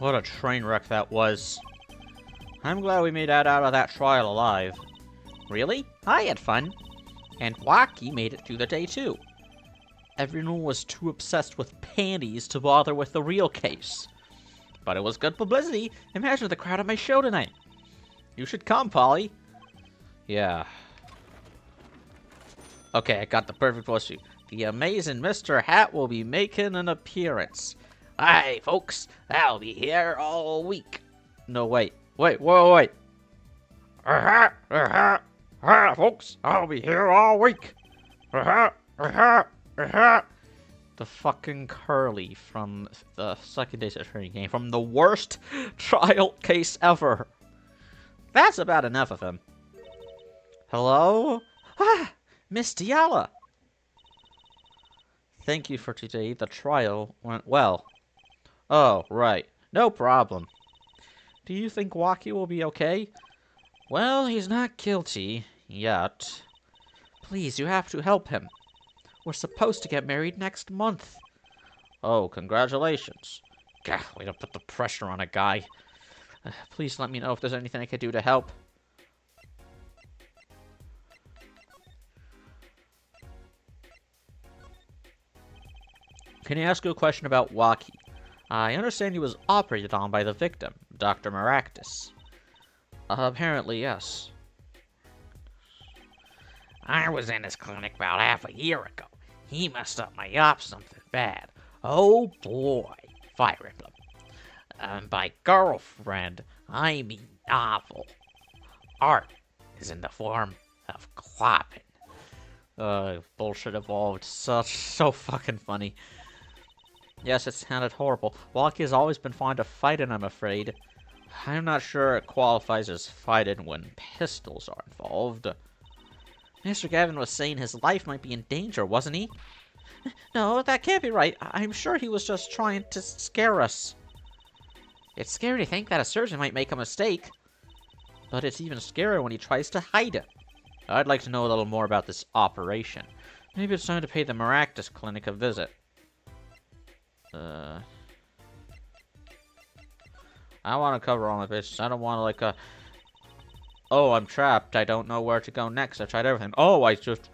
What a train wreck that was. I'm glad we made it out of that trial alive. Really? I had fun. And Wacky made it through the day too. Everyone was too obsessed with panties to bother with the real case. But it was good publicity. Imagine the crowd at my show tonight. You should come, Polly. Yeah. Okay, I got the perfect voice for you. The amazing Mr. Hat will be making an appearance. Hi, folks. I'll be here all week. No, wait. Wait. Folks. I'll be here all week. The fucking Curly from the second Days of Training game. From the worst trial case ever. That's about enough of him. Hello? Ah, Miss Diala. Thank you for today. The trial went well. Oh, right. No problem. Do you think Wacky will be okay? Well, he's not guilty. Yet. Please, you have to help him. We're supposed to get married next month. Oh, congratulations. Gah, way to put the pressure on a guy. Please let me know if there's anything I could do to help. Can I ask you a question about Wacky? I understand he was operated on by the victim, Dr. Maractus. Apparently, yes. I was in his clinic about half a year ago. He messed up my op something bad. Oh boy, Fire Emblem. By girlfriend, I mean novel. Art is in the form of clopping. Bullshit evolved. So fucking funny. Yes, it sounded horrible. Wacky has always been fond of fighting, I'm afraid. I'm not sure it qualifies as fighting when pistols are involved. Mr. Gavin was saying his life might be in danger, wasn't he? No, that can't be right. I'm sure he was just trying to scare us. It's scary to think that a surgeon might make a mistake. But it's even scarier when he tries to hide it. I'd like to know a little more about this operation. Maybe it's time to pay the Maractus Clinic a visit. I want to cover all my bases. I don't want to, like, oh, I'm trapped. I don't know where to go next. I tried everything. Oh, I just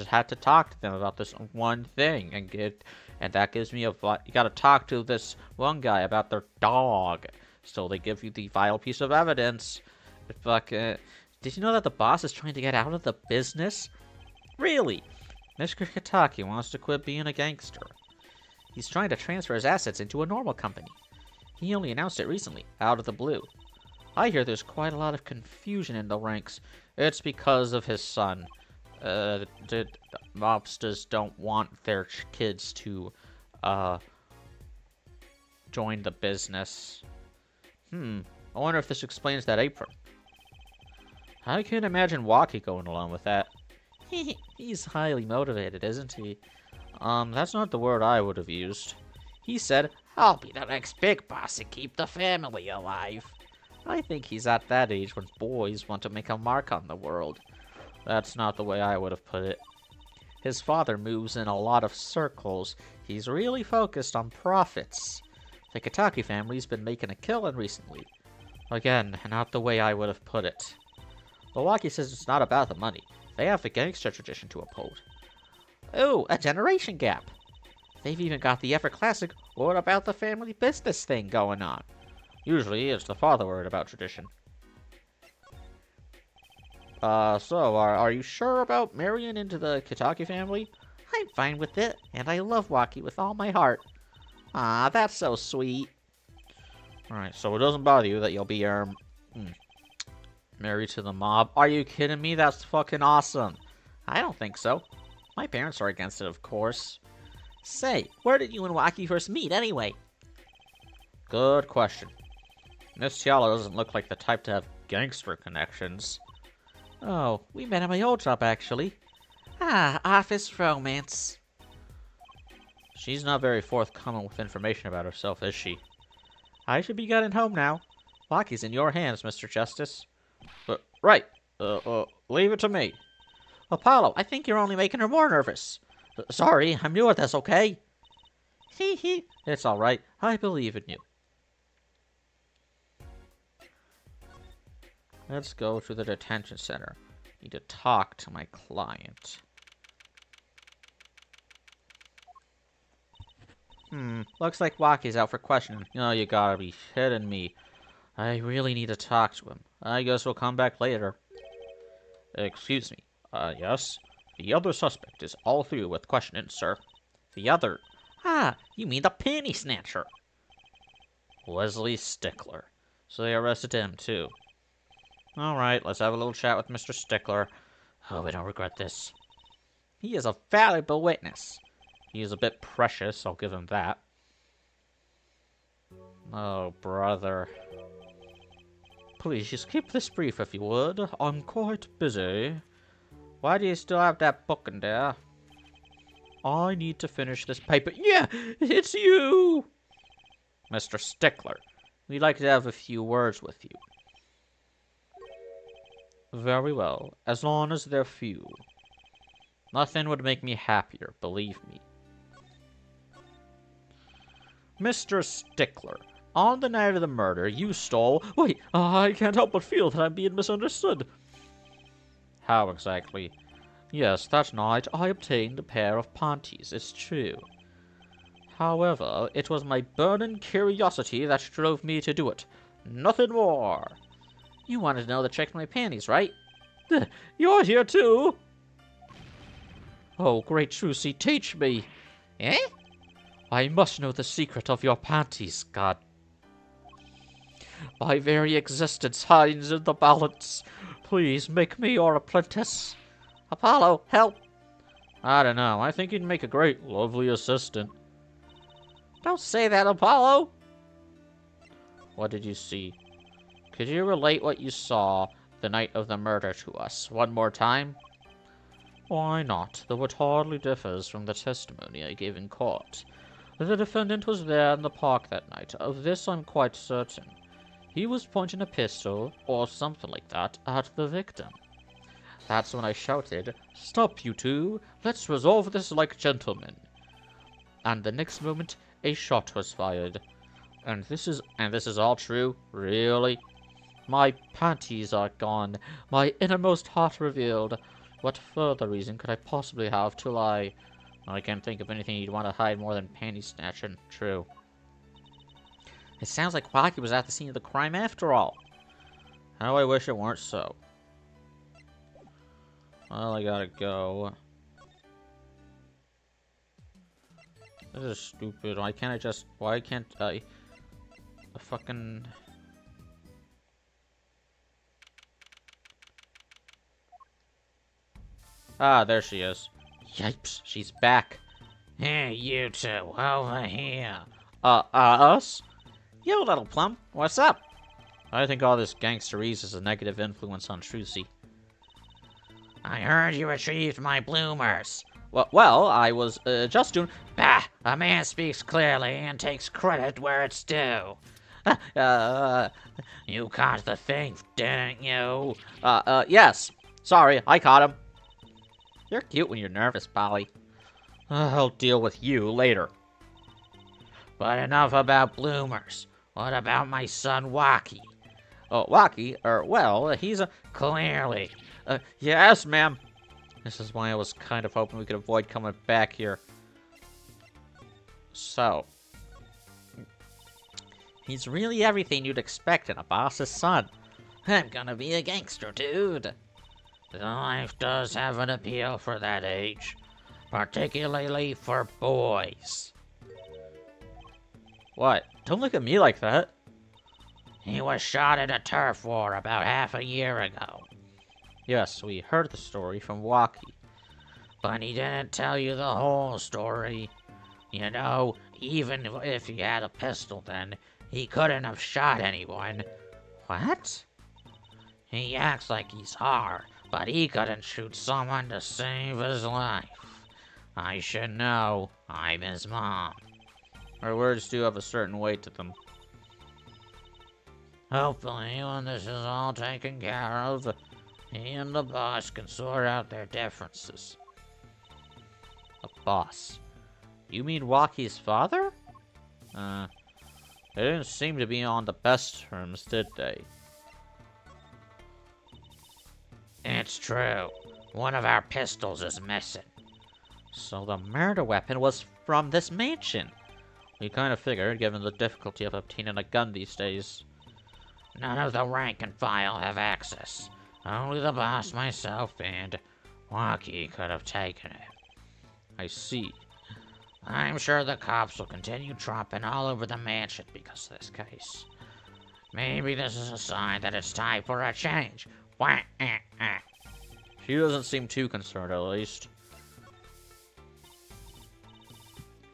had to talk to them about this one thing. And that gives me a... You gotta talk to this one guy about their dog. So they give you the vital piece of evidence. Did you know that the boss is trying to get out of the business? Really? Mr. Kitaki wants to quit being a gangster. He's trying to transfer his assets into a normal company. He only announced it recently, out of the blue. I hear there's quite a lot of confusion in the ranks. It's because of his son. The mobsters don't want their kids to, join the business. I wonder if this explains that apron. I can't imagine Wacky going along with that. He's highly motivated, isn't he? That's not the word I would have used. He said, I'll be the next big boss and keep the family alive. I think he's at that age when boys want to make a mark on the world. That's not the way I would have put it. His father moves in a lot of circles. He's really focused on profits. The Kitaki family's been making a killing recently. Again, not the way I would have put it. Wacky says it's not about the money. They have the gangster tradition to uphold. Oh, a generation gap. They've even got the Ever Classic What About the Family Business thing going on. Usually, it's the father worried about tradition. So, are you sure about marrying into the Kitaki family? I'm fine with it, and I love Wacky with all my heart. Ah, that's so sweet. Alright, so it doesn't bother you that you'll be, married to the mob? Are you kidding me? That's fucking awesome. I don't think so. My parents are against it, of course. Say, where did you and Wacky first meet, anyway? Good question. Miss Tiala doesn't look like the type to have gangster connections. Oh, we met at my old job, actually. Ah, office romance. She's not very forthcoming with information about herself, is she? I should be getting home now. Wacky's in your hands, Mr. Justice. Right. Leave it to me. Apollo, I think you're only making her more nervous. Sorry, I'm new at this, okay? It's alright. I believe in you. Let's go to the detention center. Need to talk to my client. Looks like Waki's out for questioning. Oh, you gotta be kidding me. I really need to talk to him. I guess we'll come back later. Excuse me. Yes? The other suspect is all through with questioning, sir. The other? Ah, you mean the panty snatcher. Wesley Stickler. So they arrested him, too. Alright, let's have a little chat with Mr. Stickler. Hope I don't regret this. He is a valuable witness. He is a bit precious, I'll give him that. Oh, brother. Please, just keep this brief if you would. I'm quite busy. Why do you still have that book in there? I need to finish this paper. Yeah, it's you! Mr. Stickler, we'd like to have a few words with you. Very well, as long as they're few. Nothing would make me happier, believe me. Mr. Stickler, on the night of the murder, you stole... Wait, I can't help but feel that I'm being misunderstood. How exactly? Yes, that night I obtained a pair of panties, it's true. However, it was my burning curiosity that drove me to do it. Nothing more. You wanted to know the trick to my panties, right? You're here too? Oh, great Trucy, teach me. Eh? I must know the secret of your panties, God. My very existence hangs in the balance. Please make me your apprentice. Apollo, help! I don't know. I think you'd make a great, lovely assistant. Don't say that, Apollo! What did you see? Could you relate what you saw the night of the murder to us one more time? Why not, though it hardly differs from the testimony I gave in court. The defendant was there in the park that night. Of this I'm quite certain. He was pointing a pistol, or something like that, at the victim. That's when I shouted, "Stop, you two! Let's resolve this like gentlemen!" And the next moment, a shot was fired. And this is all true? Really? My panties are gone, my innermost heart revealed. What further reason could I possibly have to lie? I can't think of anything you'd want to hide more than panty snatching. True. It sounds like Waki was at the scene of the crime after all. How I wish it weren't so. Well, I gotta go. This is stupid. Why can't I fucking... Ah, there she is. Yipes, she's back. Hey, you two, over here. Us? You little plump, what's up? I think all this gangsterese is a negative influence on Trucy. I heard you retrieved my bloomers. Well, I was, just doing... Bah! A man speaks clearly and takes credit where it's due. You caught the thief, didn't you? Yes. Sorry, I caught him. You're cute when you're nervous, Polly. I'll deal with you later. But enough about bloomers. What about my son, Waki? Oh, Waki? Well, he's a... Clearly. Yes, ma'am. This is why I was kind of hoping we could avoid coming back here. So. He's really everything you'd expect in a boss's son. I'm gonna be a gangster, dude. The life does have an appeal for that age. Particularly for boys. What? Don't look at me like that. He was shot in a turf war about half a year ago. Yes, we heard the story from Waki. But he didn't tell you the whole story. You know, even if he had a pistol then, he couldn't have shot anyone. What? He acts like he's hard, but he couldn't shoot someone to save his life. I should know. I'm his mom. Our words do have a certain weight to them. Hopefully, when this is all taken care of, he and the boss can sort out their differences. A boss? You mean Waki's father? They didn't seem to be on the best terms, did they? It's true. One of our pistols is missing. So the murder weapon was from this mansion. We kind of figured, given the difficulty of obtaining a gun these days. None of the rank and file have access. Only the boss, myself, and Waki could have taken it. I see. I'm sure the cops will continue tromping all over the mansion because of this case. Maybe this is a sign that it's time for a change. She doesn't seem too concerned, at least.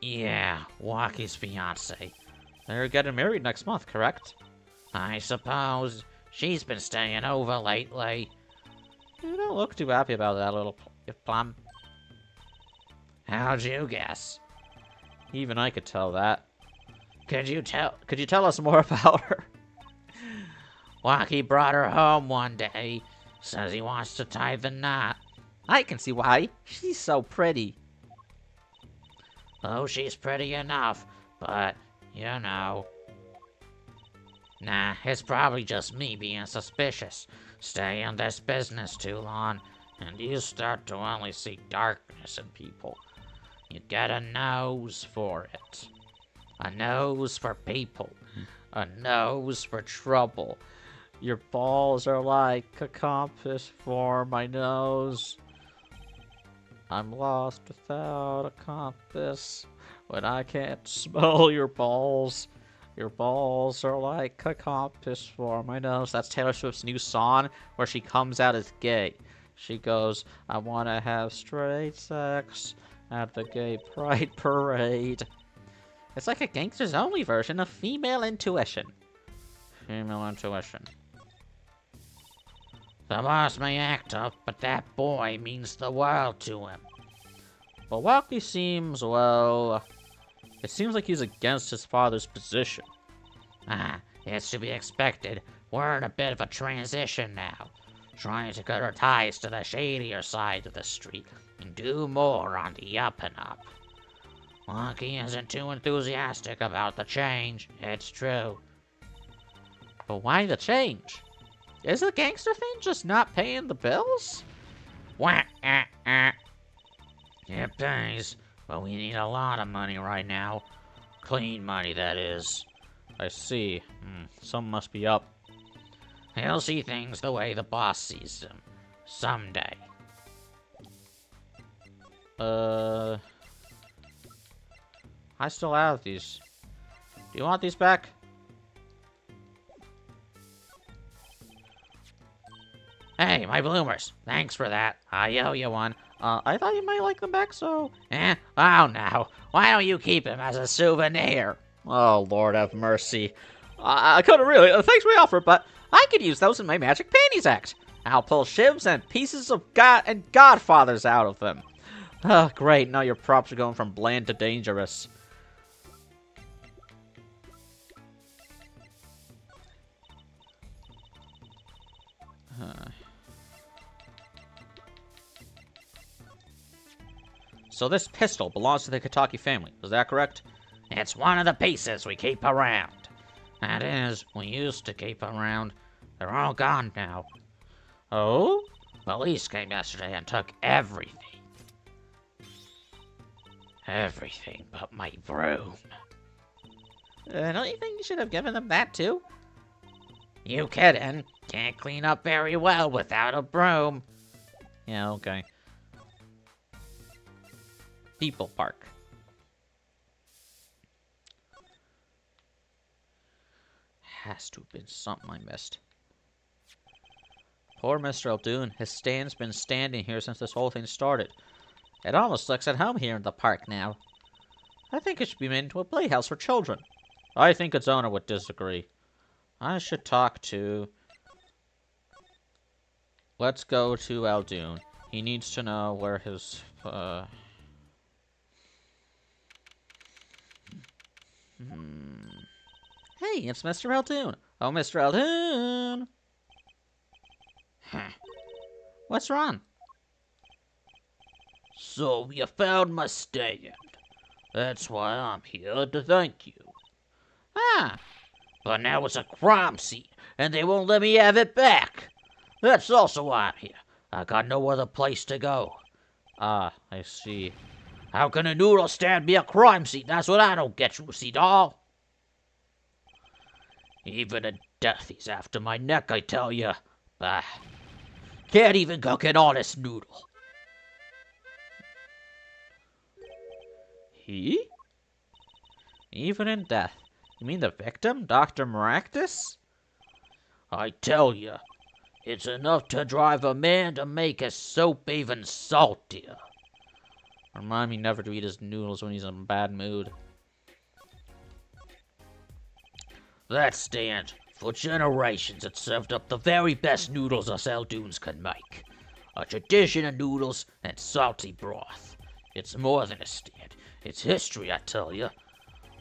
Yeah, Waki's fiance. They're getting married next month, correct? I suppose. She's been staying over lately. You don't look too happy about that, little plum. How'd you guess? Even I could tell that. Could you tell us more about her? Waki brought her home one day. Says he wants to tie the knot. I can see why. She's so pretty. Oh, she's pretty enough, but, you know. Nah, it's probably just me being suspicious. Stay in this business too long, and you start to only see darkness in people. You get a nose for it. A nose for people. A nose for trouble. Your balls are like a compass for my nose. I'm lost without a compass when I can't smell your balls. Your balls are like a compass for my nose. That's Taylor Swift's new song where she comes out as gay. She goes, I want to have straight sex at the gay pride parade. It's like a Gangsters Only version of female intuition. Female intuition. The boss may act tough, but that boy means the world to him. But Walkie seems, well, it seems like he's against his father's position. It's to be expected. We're in a bit of a transition now. Trying to cut our ties to the shadier side of the street and do more on the up and up. Walkie isn't too enthusiastic about the change, it's true. But why the change? Is the gangster thing just not paying the bills? It pays, but we need a lot of money right now. Clean money, that is. I see. Some must be up. He'll see things the way the boss sees them. Someday. I still have these. Do you want these back? Hey, my bloomers. Thanks for that. I owe you one. I thought you might like them back, so... Oh no. Why don't you keep him as a souvenir? Oh, Lord have mercy. I couldn't really... thanks for the offer, but I could use those in my Magic Panties act. I'll pull shivs and pieces of Godfathers out of them. Oh, great. Now your props are going from bland to dangerous. So this pistol belongs to the Kataki family, is that correct? It's one of the pieces we keep around. That is, we used to keep around. They're all gone now. Oh? Police came yesterday and took everything. Everything but my broom. Don't you think you should have given them that too? You kidding? Can't clean up very well without a broom. Yeah, okay. People Park. Has to have been something I missed. Poor Mr. Eldoon. His stand's been standing here since this whole thing started. It almost looks at home here in the park now. I think it should be made into a playhouse for children. I think its owner would disagree. I should talk to... Let's go to Eldoon. He needs to know where his... Hey, it's Mr. Eldoon. Oh, Mr. Eldoon. What's wrong? So you found my stand. That's why I'm here to thank you. But now it's a crime scene, and they won't let me have it back. That's also why I'm here. I got no other place to go. Ah, I see. How can a noodle stand be a crime scene? That's what I don't get, you see, doll. Even in death, he's after my neck, I tell you. Bah. Can't even cook an honest noodle. He? Even in death. You mean the victim, Dr. Maractus? I tell you, it's enough to drive a man to make his soup even saltier. Remind me never to eat his noodles when he's in a bad mood. That stand, for generations, it served up the very best noodles us Eldoons can make. A tradition of noodles and salty broth. It's more than a stand. It's history, I tell you.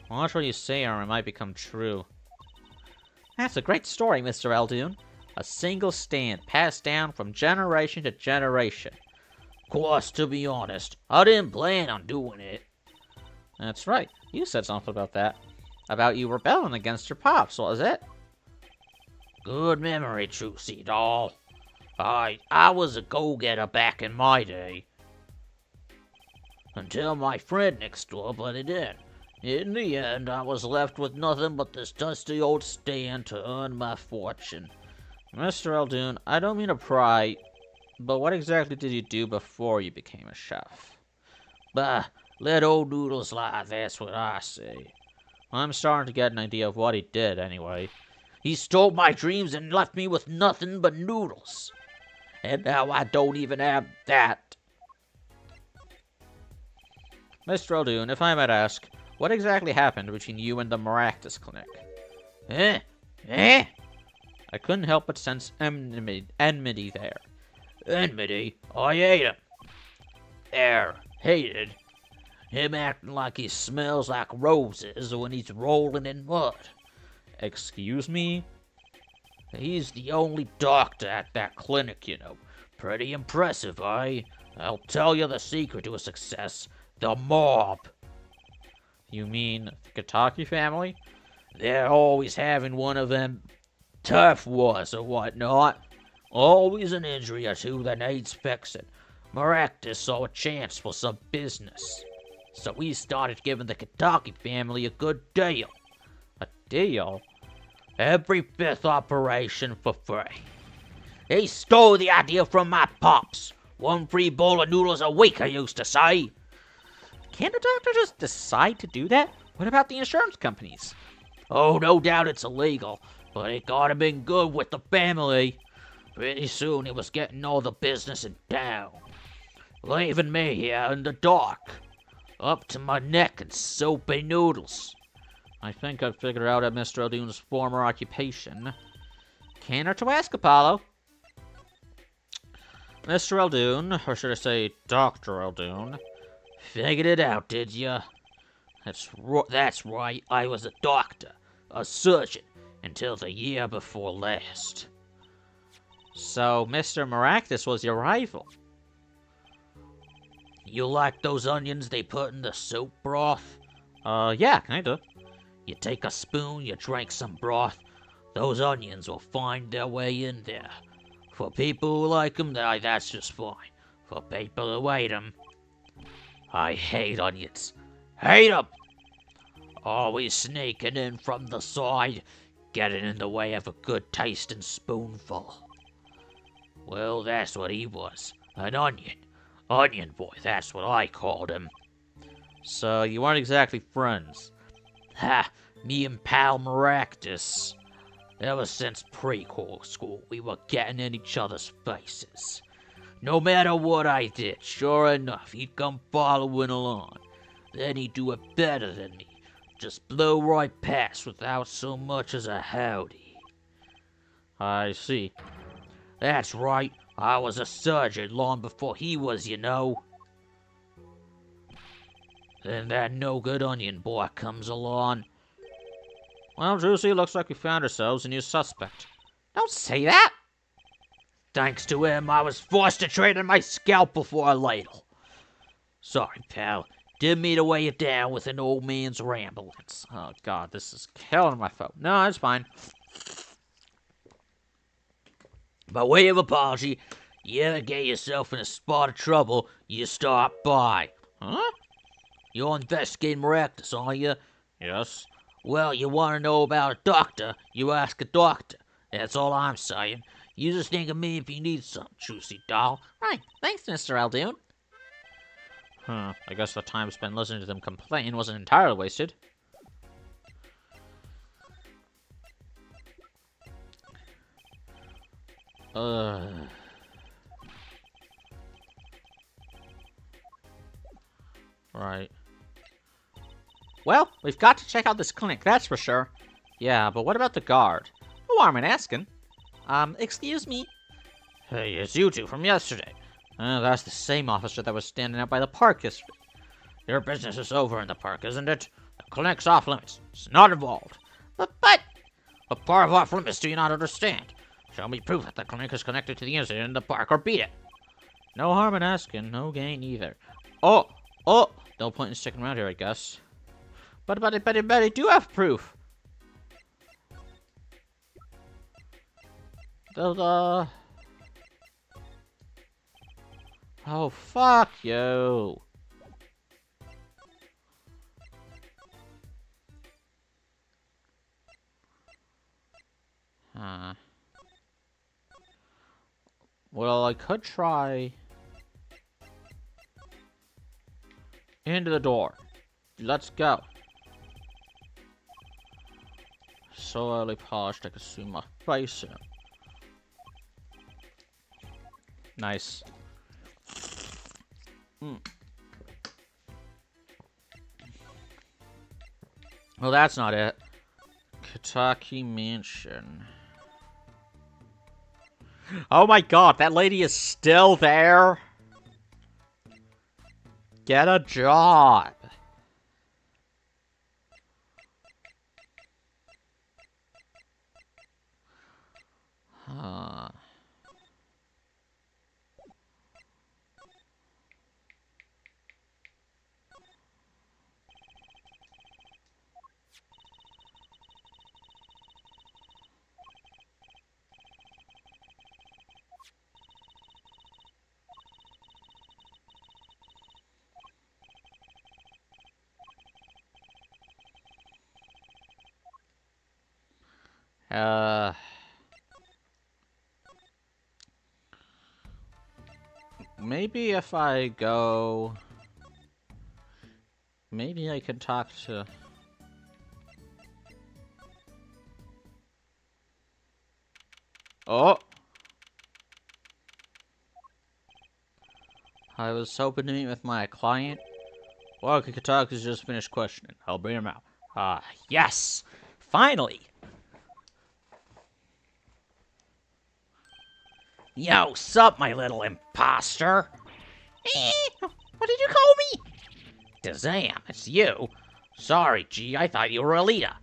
Watch what you say or it might become true. That's a great story, Mr. Eldoon. A single stand passed down from generation to generation. Course, to be honest, I didn't plan on doing it. That's right. You said something about that. About you rebelling against your pops, what was it? Good memory, Trucy doll. I was a go-getter back in my day. Until my friend next door butted in. In the end, I was left with nothing but this dusty old stand to earn my fortune. Mr. Eldoon, I don't mean to pry, but what exactly did you do before you became a chef? Bah, let old noodles lie, that's what I say. I'm starting to get an idea of what he did, anyway. He stole my dreams and left me with nothing but noodles. And now I don't even have that. Mr. Eldoon, if I might ask, what exactly happened between you and the Maractus Clinic? Eh? Eh? I couldn't help but sense enmity there. Enmity? I hate him. Hated. Him acting like he smells like roses when he's rolling in mud. Excuse me? He's the only doctor at that clinic, you know. Pretty impressive, eh? I'll tell you the secret to his success. The mob. You mean the Kataki family? They're always having one of them turf wars or whatnot. Always an injury or two that needs fixing. Maractus saw a chance for some business. So he started giving the Kataki family a good deal. A deal? Every fifth operation for free. He stole the idea from my pops. One free bowl of noodles a week, I used to say. Can't a doctor just decide to do that? What about the insurance companies? Oh, no doubt it's illegal, but it gotta been good with the family. Pretty soon it was getting all the business in town. Leaving me here in the dark. Up to my neck in soapy noodles. I think I've figured out Mr. Eldoon's former occupation. Can't hurt to ask, Apollo. Mr. Eldoon, or should I say Dr. Eldoon. Figured it out, did ya? That's right, I was a doctor, a surgeon, until the year before last. So, Mr. Maractus was your rival? You like those onions they put in the soup broth? Yeah, kinda. You take a spoon, you drink some broth, those onions will find their way in there. For people who like them, that's just fine. For people who hate them, I hate onions. Hate them! Always sneaking in from the side, getting in the way of a good tasting spoonful. Well, that's what he was. An onion. Onion boy, that's what I called him. So, you weren't exactly friends? Ha! Me and pal Maractus. Ever since pre-core school, we were getting in each other's faces. No matter what I did, sure enough, he'd come following along. Then he'd do it better than me. Just blow right past without so much as a howdy. I see. That's right, I was a surgeon long before he was, you know. Then that no-good onion boy comes along. Well, Juicy, looks like we found ourselves a new suspect. Don't say that! Thanks to him, I was forced to trade in my scalpel for a ladle. Sorry, pal. Didn't mean to weigh you down with an old man's ramblings. Oh, God, this is killing my phone. No, it's fine. By way of apology, You ever get yourself in a spot of trouble, you stop by. Huh? You're investigating miraculous, aren't you? Yes. Well, you want to know about a doctor, you ask a doctor. That's all I'm saying. You just think of me if you need something, Juicy Doll. Right. Thanks, Mr. Aldoon. I guess the time spent listening to them complain wasn't entirely wasted. Right. Well, we've got to check out this clinic, that's for sure. Yeah, but what about the guard? Oh, I'm asking. Excuse me? Hey, it's you two from yesterday. That's the same officer that was standing out by the park yesterday. Your business is over in the park, isn't it? The clinic's off limits. It's not involved. But... What part of off limits do you not understand? Show me proof that the clinic is connected to the incident in the park, or beat it. No harm in asking, no gain either. Oh! No point in sticking around here, I guess. But I do have proof. Oh, fuck you. Well, I could try... into the door. Let's go. Slowly polished, I can see my face in it. Nice. Well, that's not it. Kentucky Mansion. Oh my god, that lady is still there? Get a job. Huh. Maybe if I go... Maybe I can talk to... Oh! I was hoping to meet with my client. Well, Kataku's just finished questioning. I'll bring him out. Yes! Finally! Yo, sup, my little imposter? What did you call me? Dazam, it's you. Sorry, G, I thought you were Alita.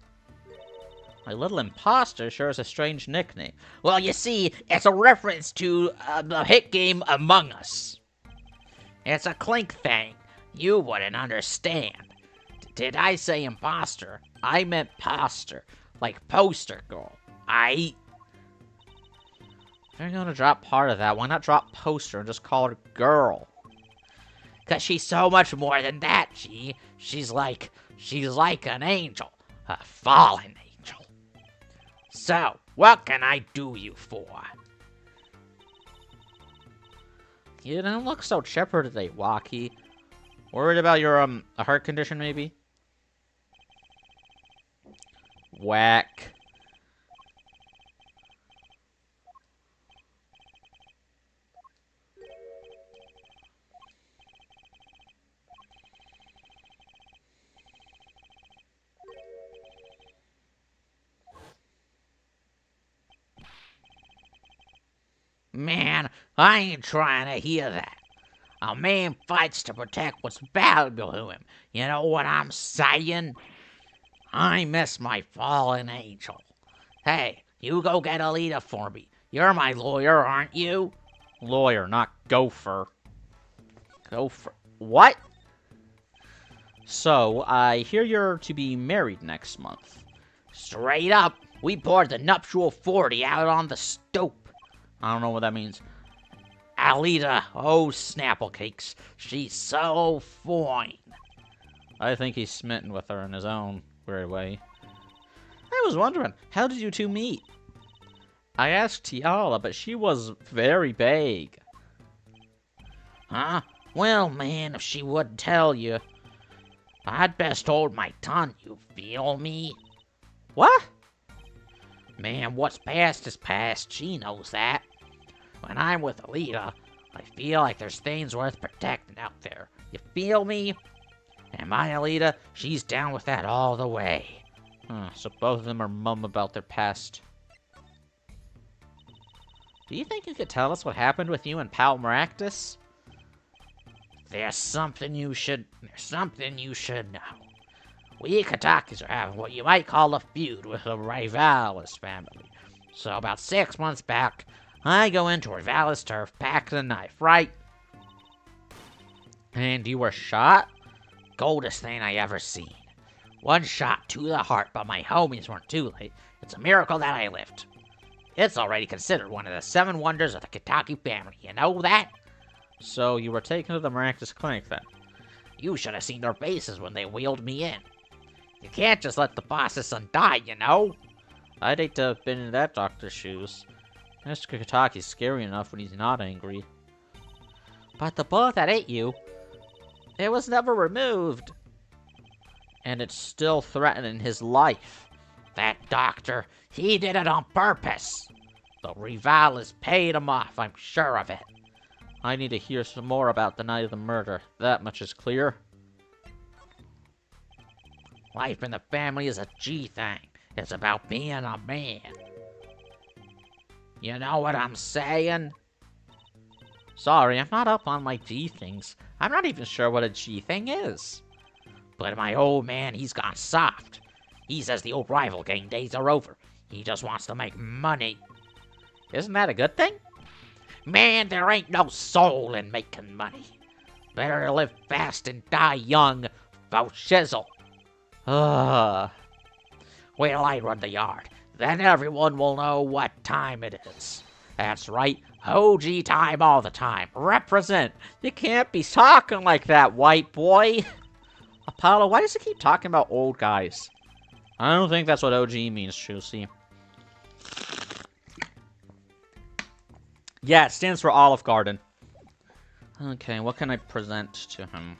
My little imposter sure is a strange nickname. Well, you see, it's a reference to the hit game Among Us. It's a clink thing. You wouldn't understand. Did I say imposter? I meant poster. Like poster girl. If you're gonna drop part of that, why not drop poster and just call her girl? 'Cause she's so much more than that, G. She's like an angel. A fallen angel. So, what can I do you for? You don't look so chipper today, Waki. Worried about your, a heart condition, maybe? Whack. Man, I ain't trying to hear that. A man fights to protect what's valuable to him. You know what I'm saying? I miss my fallen angel. Hey, you go get Alita for me. You're my lawyer, aren't you? Lawyer, not gopher. Gopher. What? So, I hear you're to be married next month. Straight up, we poured the nuptial 40 out on the stoop. I don't know what that means. Alita, oh, Snapple Cakes, she's so fine. I think he's smitten with her in his own weird way. I was wondering, how did you two meet? I asked Tiala, but she was very vague. Huh? Well, man, if she wouldn't tell you, I'd best hold my tongue, you feel me? What? Man, what's past is past, she knows that. When I'm with Alita, I feel like there's things worth protecting out there. You feel me? And my Alita, she's down with that all the way. So both of them are mum about their past. Do you think you could tell us what happened with you and Pal Maractus? There's something you should know. We Katakis are having what you might call a feud with the Rivalis family. So about 6 months back, I go into Rivalis turf, pack the knife, right? And you were shot? Coldest thing I ever seen. One shot to the heart, but my homies weren't too late. It's a miracle that I lived. It's already considered one of the 7 wonders of the Kitaki family, you know that? So you were taken to the Maractus clinic then? You should have seen their faces when they wheeled me in. You can't just let the boss's son die, you know? I'd hate to have been in that doctor's shoes. Mr. Kitaki's scary enough when he's not angry. But the bullet that ate you, it was never removed. And it's still threatening his life. That doctor, he did it on purpose. The Rivalis paid him off, I'm sure of it. I need to hear some more about the night of the murder. That much is clear. Life in the family is a G thing. It's about being a man. You know what I'm saying? Sorry, I'm not up on my G things. I'm not even sure what a G thing is. But my old man, he's gone soft. He says the old rival gang days are over. He just wants to make money. Isn't that a good thing? Man, there ain't no soul in making money. Better to live fast and die young, faux shizzle. Wait till I run the yard. Then everyone will know what time it is. That's right, OG time all the time. Represent. You can't be talking like that, white boy. Apollo, why does he keep talking about old guys? I don't think that's what OG means, Juicy. Yeah, it stands for Olive Garden. Okay, what can I present to him?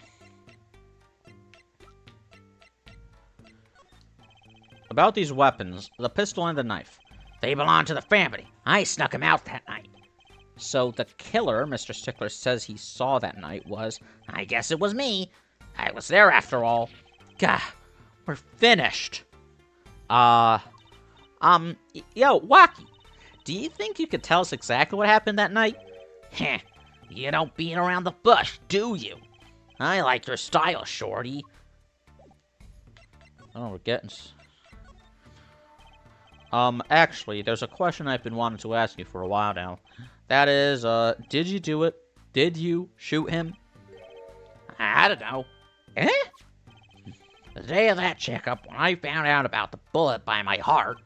About these weapons, the pistol and the knife. They belong to the family. I snuck him out that night. So the killer, Mr. Stickler says he saw that night was... I guess it was me. I was there after all. Gah, we're finished. Yo, Wacky, do you think you could tell us exactly what happened that night? Heh, you don't beat around the bush, do you? I like your style, shorty. Oh, we're getting... Actually, there's a question I've been wanting to ask you for a while now. That is, did you do it? Did you shoot him? I don't know. Eh? The day of that checkup, when I found out about the bullet by my heart,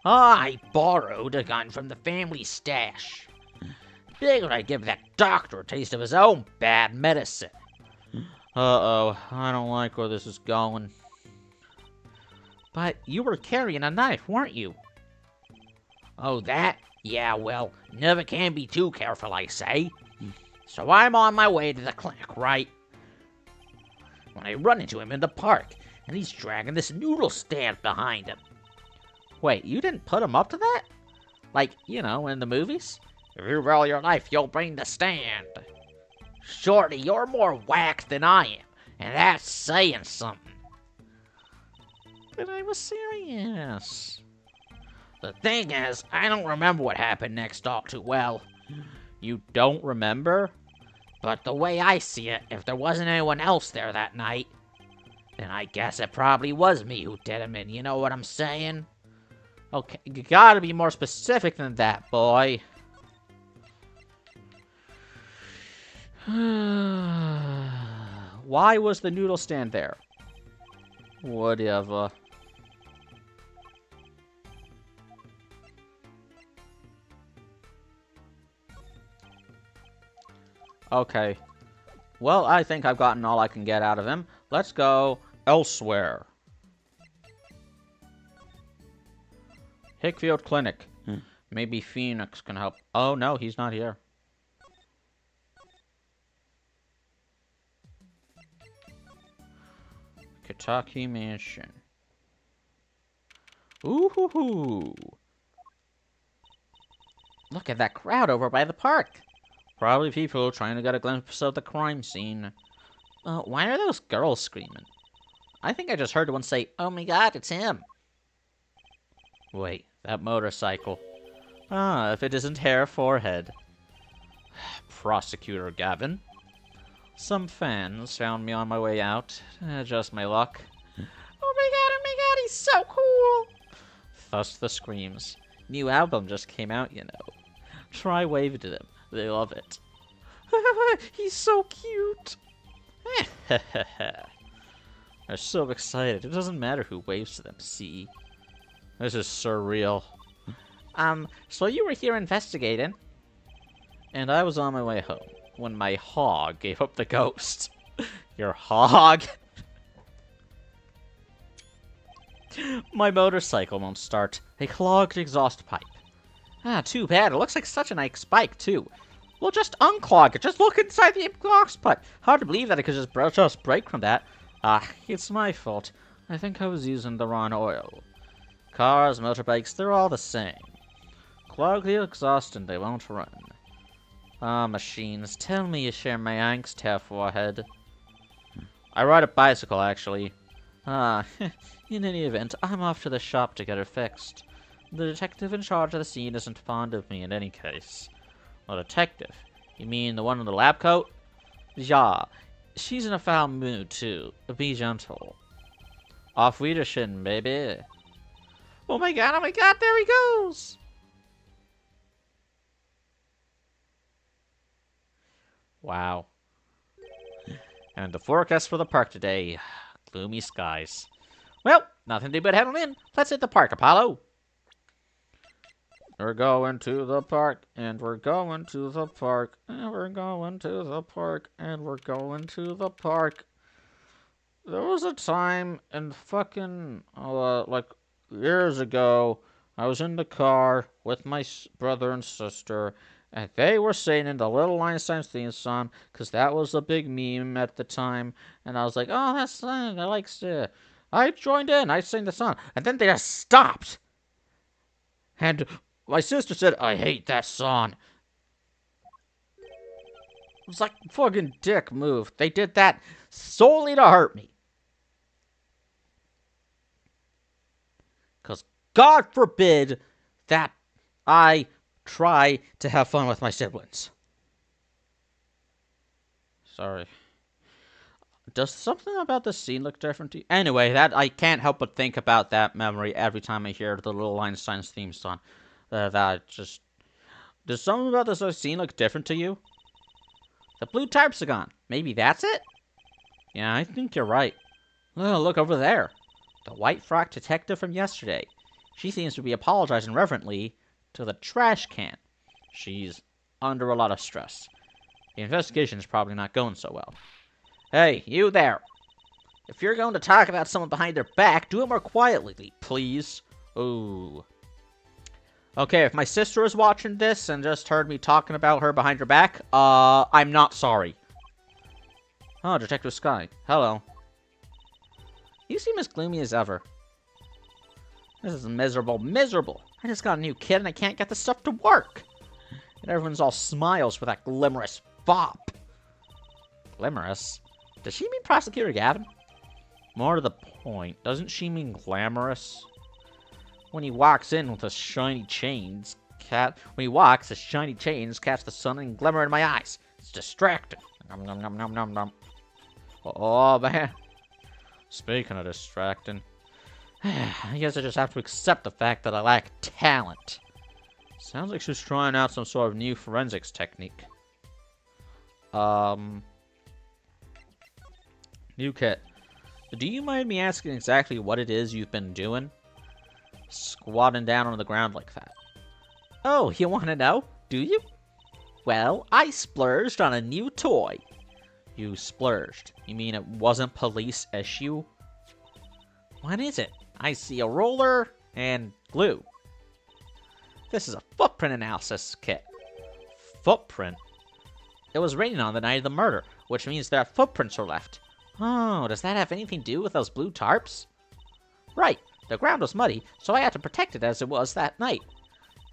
I borrowed a gun from the family stash. Figured I'd give that doctor a taste of his own bad medicine. Uh-oh, I don't like where this is going. But you were carrying a knife, weren't you? Oh, that? Yeah, well, never can be too careful, I say. So I'm on my way to the clinic, right? When I run into him in the park, and he's dragging this noodle stand behind him. Wait, you didn't put him up to that? Like, you know, in the movies? If you roll your knife, you'll bring the stand. Shorty, you're more whack than I am, and that's saying something. But I was serious. The thing is, I don't remember what happened next all too well. You don't remember? But the way I see it, if there wasn't anyone else there that night, then I guess it probably was me who did him in, you know what I'm saying? Okay, you gotta be more specific than that, boy. Why was the noodle stand there? Whatever. Okay. Well, I think I've gotten all I can get out of him. Let's go elsewhere. Hickfield Clinic. Maybe Phoenix can help. Oh, no, he's not here. Kentucky Mansion. Ooh-hoo-hoo. Look at that crowd over by the park. Probably people trying to get a glimpse of the crime scene. Why are those girls screaming? I think I just heard one say, "Oh my god, it's him." Wait, that motorcycle. Ah, if it isn't hair forehead. Prosecutor Gavin. Some fans found me on my way out. Just my luck. Oh my god, he's so cool. Thus the screams. New album just came out, you know. Try waving to them. They love it. He's so cute. They're so excited. It doesn't matter who waves to them, see? This is surreal. So you were here investigating? And I was on my way home when my hog gave up the ghost. Your hog? My motorcycle won't start. A clogged exhaust pipe. Ah, too bad. It looks like such a nice bike, too. Well, just unclog it. Just look inside the exhaust pipe. Hard to believe that it could just break from that. It's my fault. I think I was using the wrong oil. Cars, motorbikes, they're all the same. Clog the exhaust and they won't run. Machines, tell me you share my angst, hair forehead. I ride a bicycle, actually. In any event, I'm off to the shop to get her fixed. The detective in charge of the scene isn't fond of me in any case. A detective? You mean the one in the lab coat? Yeah, she's in a foul mood, too. Be gentle. Auf Wiedersehen, baby. Oh my god, there he goes! Wow. And the forecast for the park today. Gloomy skies. Well, nothing to do but head on in. Let's hit the park, Apollo. We're going to the park, and we're going to the park, and we're going to the park, and we're going to the park. There was a time in fucking, like, years ago, I was in the car with my brother and sister, and they were singing the Little Einstein theme song, because that was a big meme at the time, and I was like, oh, that's fun, I like it. I joined in, I sang the song, and then they just stopped. And my sister said, I hate that song. It was like fucking dick move. They did that solely to hurt me. Because God forbid that I try to have fun with my siblings. Sorry. Does something about the scene look different to you? Anyway, that I can't help but think about that memory every time I hear the Little Einstein's theme song. That just... Does something about this scene look different to you? The blue tarps are gone. Maybe that's it? Yeah, I think you're right. Oh, look over there. The white frock detective from yesterday. She seems to be apologizing reverently to the trash can. She's under a lot of stress. The investigation is probably not going so well. Hey, you there. If you're going to talk about someone behind their back, do it more quietly, please. Ooh. Okay, if my sister is watching this and just heard me talking about her behind her back, I'm not sorry. Oh, Detective Sky. Hello. You seem as gloomy as ever. This is miserable, miserable. I just got a new kid and I can't get the stuff to work. And everyone's all smiles for that glimmerous fop. Glimmerous? Does she mean Prosecutor Gavin? More to the point, doesn't she mean glamorous? When he walks in with his shiny chains, when he walks, his shiny chains catch the sun and glimmer in my eyes. It's distracting. Nom nom nom nom nom nom. Oh man. Speaking of distracting, I guess I just have to accept the fact that I lack talent. Sounds like she's trying out some sort of new forensics technique. New kit. Do you mind me asking exactly what it is you've been doing? Squatting down on the ground like that. Oh, you want to know? Do you? Well, I splurged on a new toy. You splurged. You mean it wasn't police issue? What is it? I see a roller and glue. This is a footprint analysis kit. Footprint? It was raining on the night of the murder, which means there are footprints were left. Oh, does that have anything to do with those blue tarps? Right. The ground was muddy, so I had to protect it as it was that night.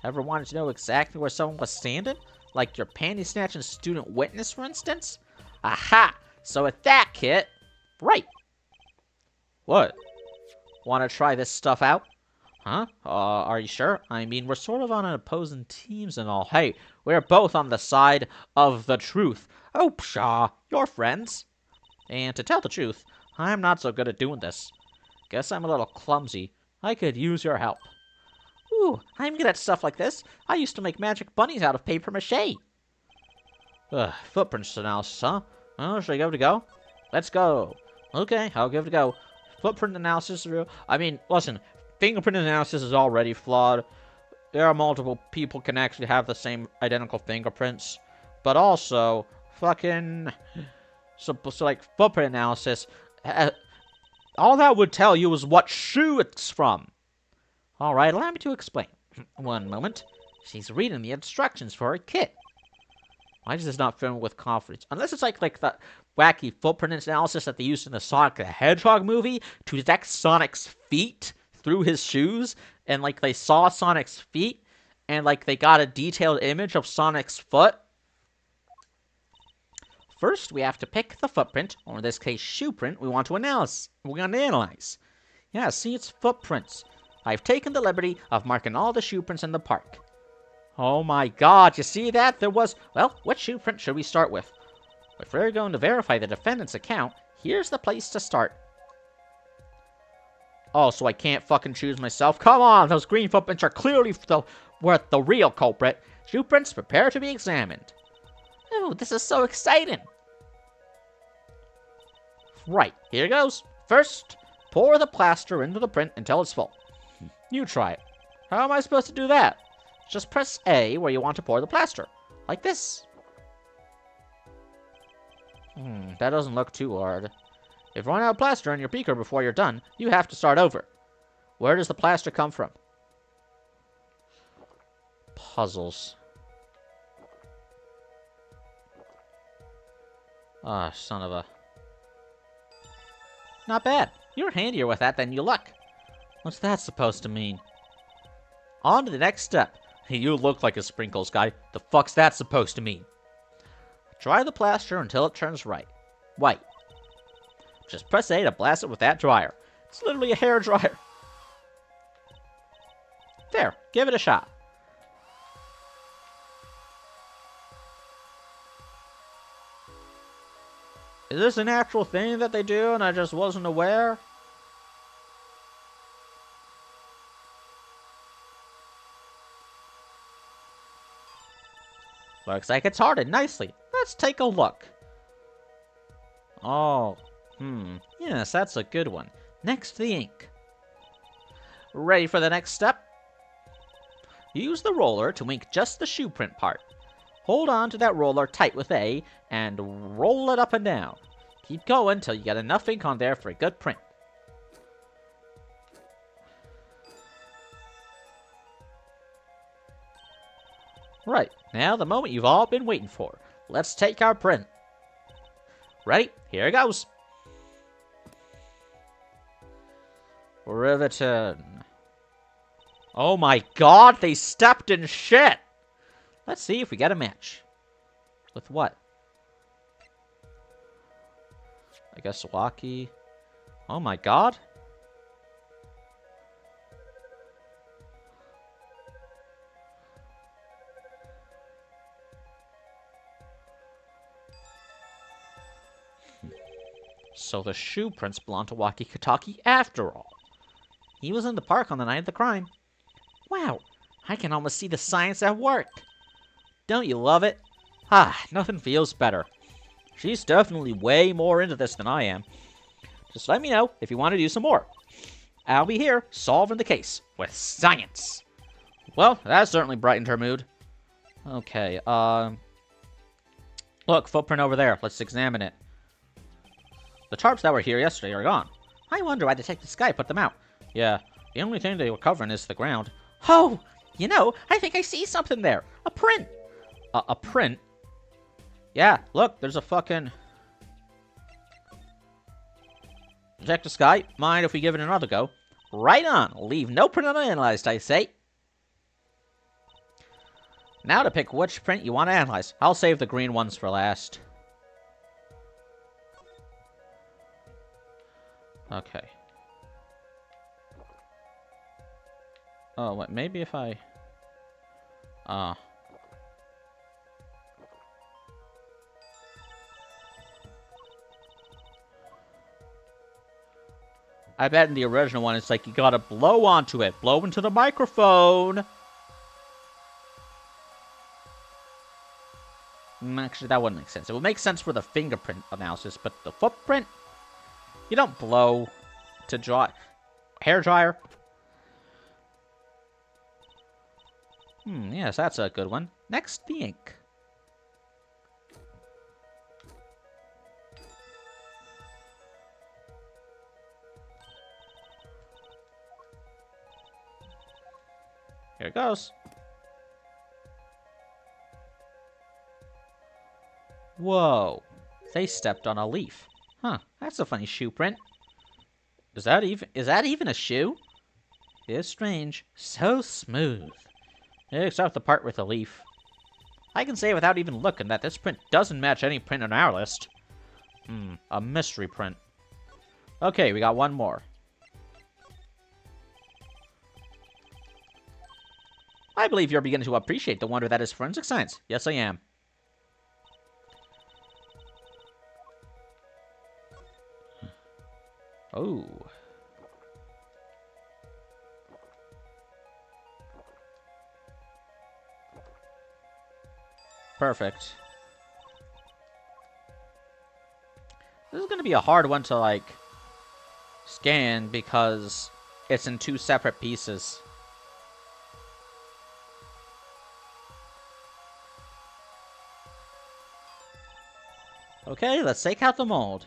Ever wanted to know exactly where someone was standing? Like your panty-snatching student witness, for instance? Aha! So with that kit... Right. What? Want to try this stuff out? Huh? Are you sure? I mean, we're sort of on opposing teams and all. Hey, we're both on the side of the truth. Oh, pshaw. You're friends. And to tell the truth, I'm not so good at doing this. Guess I'm a little clumsy. I could use your help. Ooh, I'm good at stuff like this. I used to make magic bunnies out of paper mache. Footprints analysis, huh? Oh, should I give it a go? Let's go. Okay, I'll give it a go. Footprint analysis is real. I mean, listen, fingerprint analysis is already flawed. There are multiple people can actually have the same identical fingerprints. But also, fucking... So like, footprint analysis... all that would tell you is what shoe it's from. Alright, allow me to explain. One moment. She's reading the instructions for her kit. Why does this not fill me with confidence? Unless it's like the wacky footprint analysis that they used in the Sonic the Hedgehog movie to detect Sonic's feet through his shoes, and like they saw Sonic's feet, and like they got a detailed image of Sonic's foot. First, we have to pick the footprint, or in this case, shoe print, we want to analyze. Yeah, see, it's footprints. I've taken the liberty of marking all the shoe prints in the park. Oh my god, you see that? There was... Well, what shoe print should we start with? If we're going to verify the defendant's account, here's the place to start. Oh, so I can't fucking choose myself? Come on, those green footprints are clearly worth the real culprit. Shoe prints prepare to be examined. Oh, this is so exciting. Right, here goes. First, pour the plaster into the print until it's full. You try it. How am I supposed to do that? Just press A where you want to pour the plaster. Like this. That doesn't look too hard. If you run out of plaster in your beaker before you're done, you have to start over. Where does the plaster come from? Puzzles. Ah, son of a... Not bad. You're handier with that than you look. What's that supposed to mean? On to the next step. You look like a sprinkles guy. The fuck's that supposed to mean? Dry the plaster until it turns white. Just press A to blast it with that dryer. It's literally a hair dryer. There, give it a shot. Is this an actual thing that they do and I just wasn't aware? Looks like it's hardened nicely. Let's take a look. Oh, yes, that's a good one. Next, the ink. Ready for the next step? Use the roller to ink just the shoe print part. Hold on to that roller tight with A and roll it up and down. Keep going until you get enough ink on there for a good print. Right, now the moment you've all been waiting for. Let's take our print. Ready? Here it goes. Riveted. Oh my god, they stepped in shit! Let's see if we get a match. With what? I guess Wacky. Oh my god. So the shoe prints belong to Waki Kataki after all. He was in the park on the night of the crime. Wow, I can almost see the science at work. Don't you love it? Ah, nothing feels better. She's definitely way more into this than I am. Just let me know if you want to do some more. I'll be here solving the case with science. Well, that certainly brightened her mood. Okay, Look, footprint over there. Let's examine it. The tarps that were here yesterday are gone. I wonder why Detective Sky put them out. Yeah, the only thing they were covering is the ground. Oh, you know, I think I see something there. A print. A print? Yeah, look, there's a fucking... Detective Sky, mind if we give it another go? Right on. Leave no print unanalyzed, I say. Now to pick which print you want to analyze. I'll save the green ones for last. Okay. Oh, wait, maybe if I... I bet in the original one, it's like you gotta blow onto it. Blow into the microphone. Actually, that wouldn't make sense. It would make sense for the fingerprint analysis, but the footprint? You don't blow to dry... Hair dryer? Yes, that's a good one. Next, the ink. Here it goes. Whoa. They stepped on a leaf. Huh, that's a funny shoe print. Is that even a shoe? It is strange. So smooth. Except the part with the leaf. I can say without even looking that this print doesn't match any print on our list. A mystery print. Okay, we got one more. I believe you're beginning to appreciate the wonder that is forensic science. Yes, I am. Oh. Perfect. This is going to be a hard one to, like, scan because it's in two separate pieces. Okay, let's take out the mold.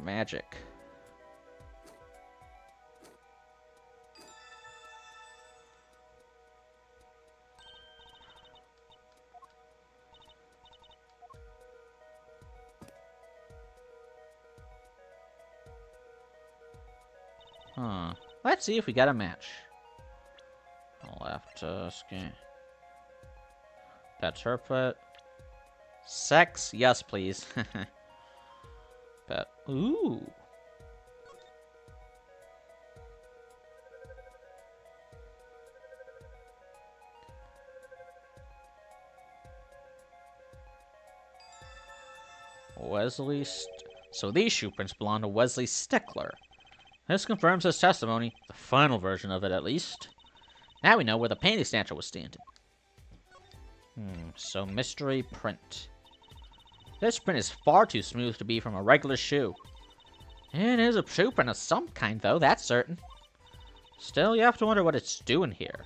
Magic. Let's see if we got a match. I'll have to scan. Pet turplet. Sex? Yes, please. Pet. Ooh. Wesley. So these shoe prints belong to Wesley Stickler. This confirms his testimony, the final version of it at least. Now we know where the panty snatcher was standing. So mystery print. This print is far too smooth to be from a regular shoe. It is a shoe print of some kind, though, that's certain. Still, you have to wonder what it's doing here.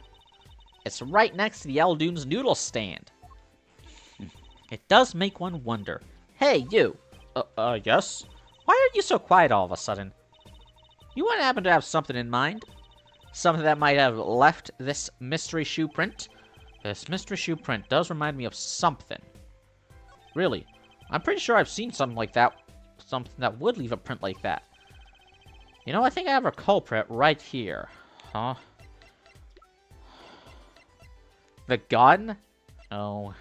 It's right next to the Eldoon's noodle stand. It does make one wonder. Hey, you! Yes? Why are you so quiet all of a sudden? You wouldn't happen to have something in mind? Something that might have left this mystery shoe print? This mystery shoe print does remind me of something. Really, I'm pretty sure I've seen something like that. Something that would leave a print like that. You know, I think I have a culprit right here. Huh? The gun? Oh.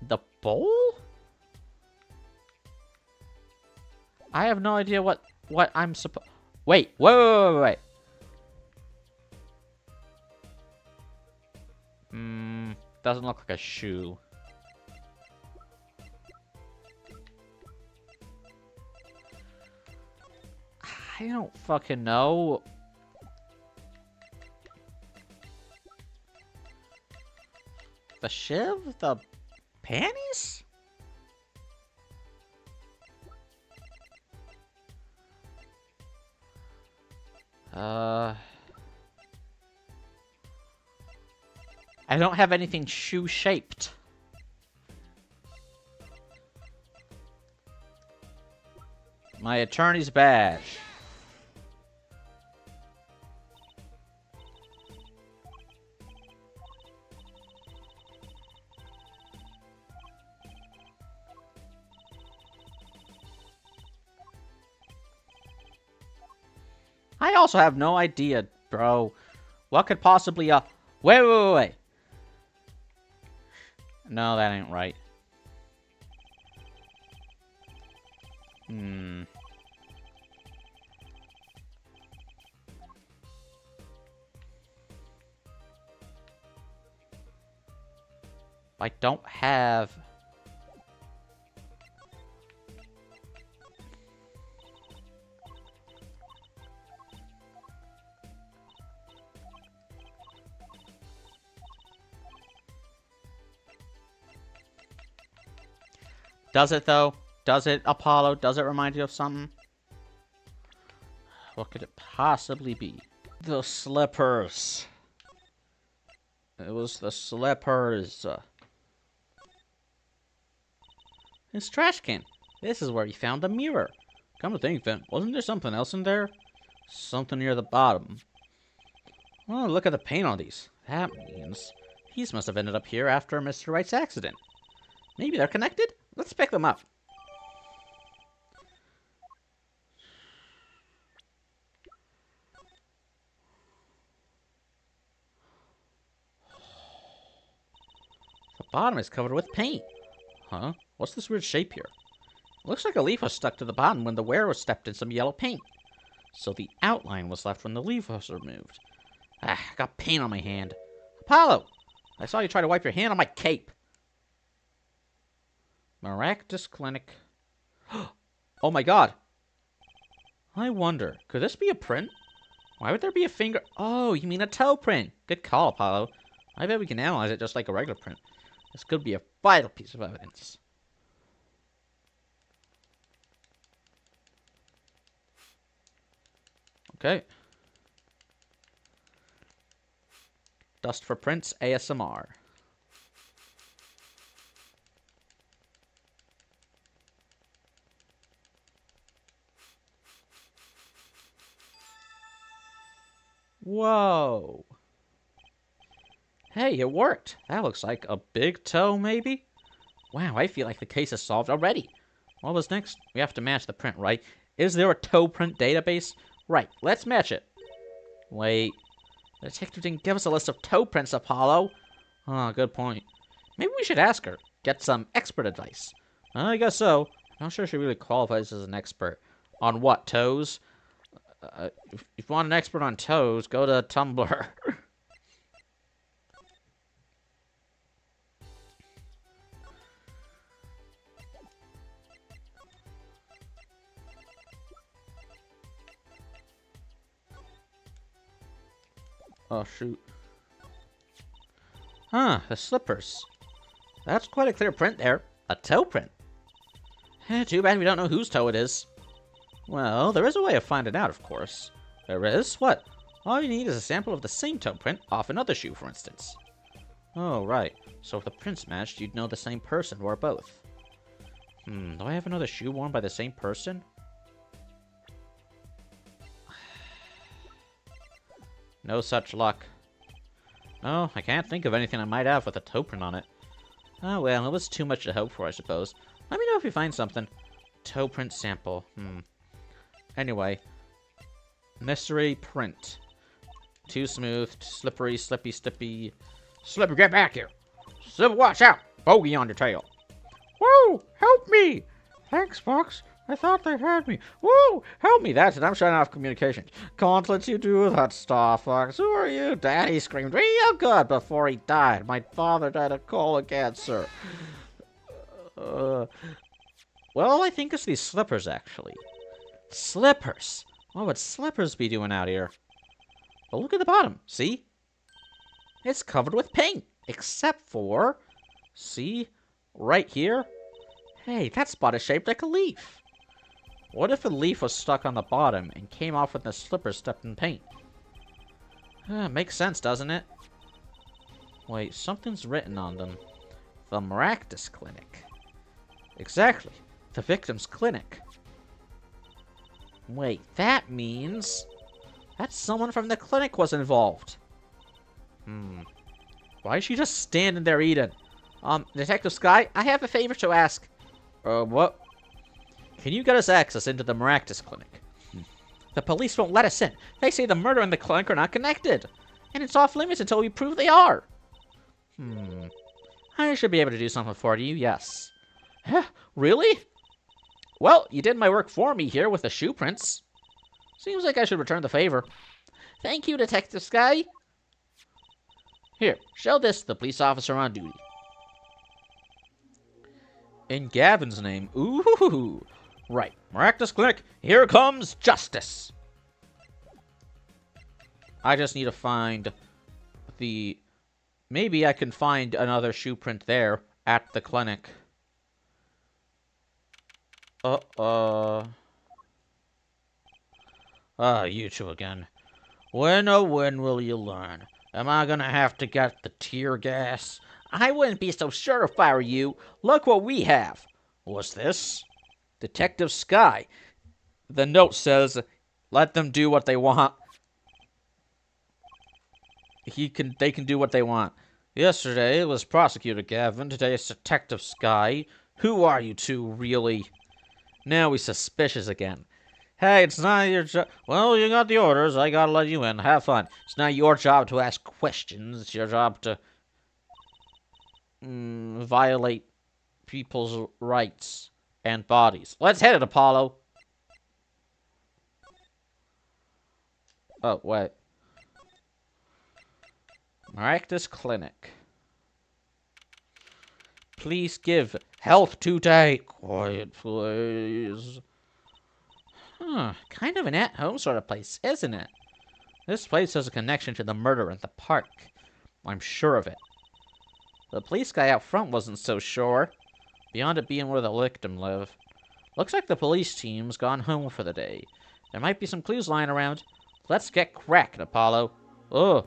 The bowl? I have no idea what I'm supposed... Wait, wait. Doesn't look like a shoe. I don't fucking know. The shiv? The panties? I don't have anything shoe-shaped. My attorney's badge. I also have no idea, bro. What could possibly, wait. No, that ain't right. I don't have... Does it, though? Does it, Apollo? Does it remind you of something? What could it possibly be? The slippers. It was the slippers. His trash can. This is where he found the mirror. Come to think of it, wasn't there something else in there? Something near the bottom. Oh, look at the paint on these. That means these must have ended up here after Mr. Wright's accident. Maybe they're connected? Let's pick them up. The bottom is covered with paint. Huh? What's this weird shape here? Looks like a leaf was stuck to the bottom when the wearer stepped in some yellow paint. So the outline was left when the leaf was removed. Ah, I got paint on my hand. Apollo! I saw you try to wipe your hand on my cape. Maractus Clinic. Oh my god! I wonder, could this be a print? Why would there be a finger? Oh, you mean a toe print. Good call, Apollo. I bet we can analyze it just like a regular print. This could be a vital piece of evidence. Okay. Dust for prints, ASMR. Whoa. Hey, it worked. That looks like a big toe, maybe? Wow, I feel like the case is solved already. What was next? We have to match the print, right? Is there a toe print database? Right, let's match it. Wait. The detective didn't give us a list of toe prints, Apollo. Oh, good point. Maybe we should ask her. Get some expert advice. I guess so. I'm not sure she really qualifies as an expert. On what, toes? If you want an expert on toes, go to Tumblr. Oh, shoot. Huh, the slippers. That's quite a clear print there. A toe print. Too bad we don't know whose toe it is. Well, there is a way of finding out, of course. There is? What? All you need is a sample of the same toe print off another shoe, for instance. Oh, right. So if the prints matched, you'd know the same person wore both. Do I have another shoe worn by the same person? No such luck. Oh, I can't think of anything I might have with a toe print on it. Oh well, it was too much to hope for, I suppose. Let me know if you find something. Toe print sample. Anyway. Mystery print. Too smooth, slippery, slippy, stippy. Slipper, get back here! Slipper, watch out! Bogey on your tail. Whoa! Help me! Thanks, Fox. I thought they had me. Whoa! Help me! That's it. I'm shutting off communications. Can't let you do that, Star Fox. Who are you? Daddy screamed real good before he died. My father died of colon cancer. Well, I think it's these slippers, actually. Slippers? What would slippers be doing out here? But look at the bottom. See? It's covered with paint. Except for... See? Right here? Hey, that spot is shaped like a leaf. What if a leaf was stuck on the bottom and came off when the slippers stepped in paint? Makes sense, doesn't it? Wait, something's written on them. The Maractus Clinic. Exactly. The victim's clinic. Wait, that means... that someone from the clinic was involved. Why is she just standing there eating? Detective Sky, I have a favor to ask. What? Can you get us access into the Maractus Clinic? The police won't let us in. They say the murder and the clinic are not connected. And it's off limits until we prove they are. I should be able to do something for you, yes. Huh? Really? Well, you did my work for me here with the shoe prints. Seems like I should return the favor. Thank you, Detective Sky. Here, show this to the police officer on duty. In Gavin's name. Ooh. Right. Maractus Clinic, here comes justice. I just need to find the... maybe I can find another shoe print there at the clinic. You two again. When, oh when will you learn? Am I gonna have to get the tear gas? I wouldn't be so sure if I were you. Look what we have. What's this? Detective Sky. The note says, let them do what they want. They can do what they want. Yesterday it was Prosecutor Gavin. Today it's Detective Sky. Who are you two, really? Now he's suspicious again. Hey, it's not your job. Well, you got the orders. I gotta let you in. Have fun. It's not your job to ask questions. It's your job to violate people's rights and bodies. Let's hit it, Apollo. Oh, wait. Maractus Clinic. Please give health today. Quiet, please. Kind of an at-home sort of place, isn't it? This place has a connection to the murder in the park. I'm sure of it. The police guy out front wasn't so sure. Beyond it being where the victim lived. Looks like the police team's gone home for the day. There might be some clues lying around. Let's get cracking, Apollo. Ugh.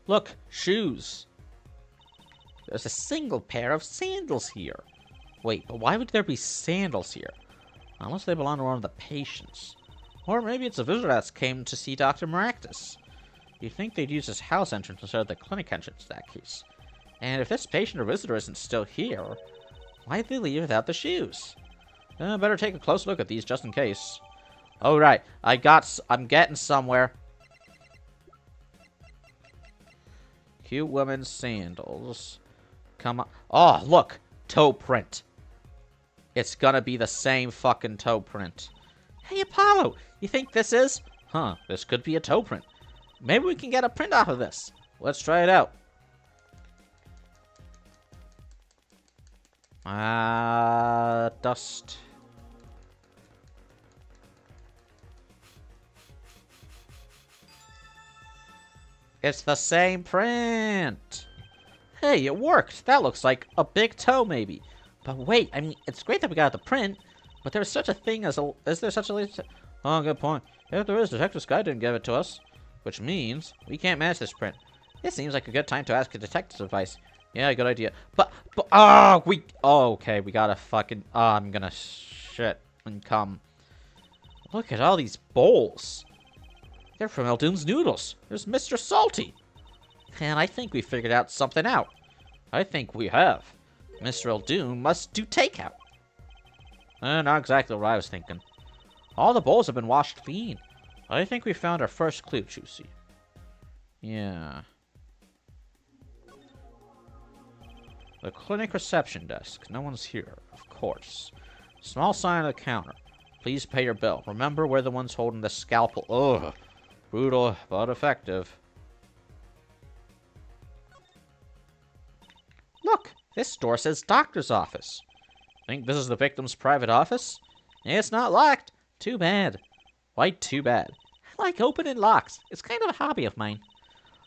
Look, shoes. There's a single pair of sandals here. Wait, but why would there be sandals here? Unless they belong to one of the patients. Or maybe it's a visitor that came to see Dr. Maractus. You'd think they'd use his house entrance instead of the clinic entrance in that case. And if this patient or visitor isn't still here, why'd they leave without the shoes? Better take a close look at these just in case. Oh, right. I'm getting somewhere. Cute women's sandals. Come on. Oh, look. Toe print. It's gonna be the same fucking toe print. Hey, Apollo. You think this is? Huh. This could be a toe print. Maybe we can get a print off of this. Let's try it out. Dust. It's the same print. Hey, it worked. That looks like a big toe, maybe. But wait, I mean, it's great that we got the print, but there's such a thing as a... is there such a... oh, good point. If there is, Detective Sky didn't give it to us. Which means we can't match this print. This seems like a good time to ask a detective's advice. Yeah, good idea. But okay, we gotta fucking, I'm gonna shit and come. Look at all these bowls. They're from Eldoom's Noodles. There's Mr. Salty. And I think we figured out something out. I think we have. Mr. Eldoom must do takeout. Not exactly what I was thinking. All the bowls have been washed clean. I think we found our first clue, Juicy. Yeah. The clinic reception desk. No one's here, of course. Small sign on the counter. Please pay your bill. Remember, we're the ones holding the scalpel. Ugh. Brutal, but effective. Look, this door says doctor's office. Think this is the victim's private office? It's not locked. Too bad. Why too bad? I like opening locks. It's kind of a hobby of mine.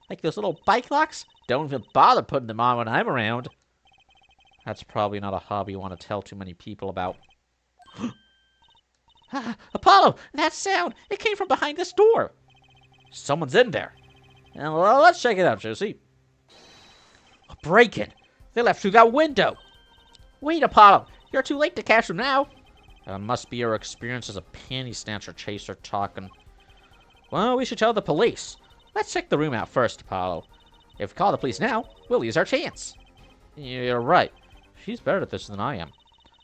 Like those little bike locks? Don't even bother putting them on when I'm around. That's probably not a hobby you want to tell too many people about. Apollo! That sound! It came from behind this door! Someone's in there! And well, let's check it out, Josie. A break-in. They left through that window. Wait, Apollo. You're too late to catch them now. That must be your experience as a panty snatcher chaser talking. Well, we should tell the police. Let's check the room out first, Apollo. If we call the police now, we'll lose our chance. You're right. She's better at this than I am.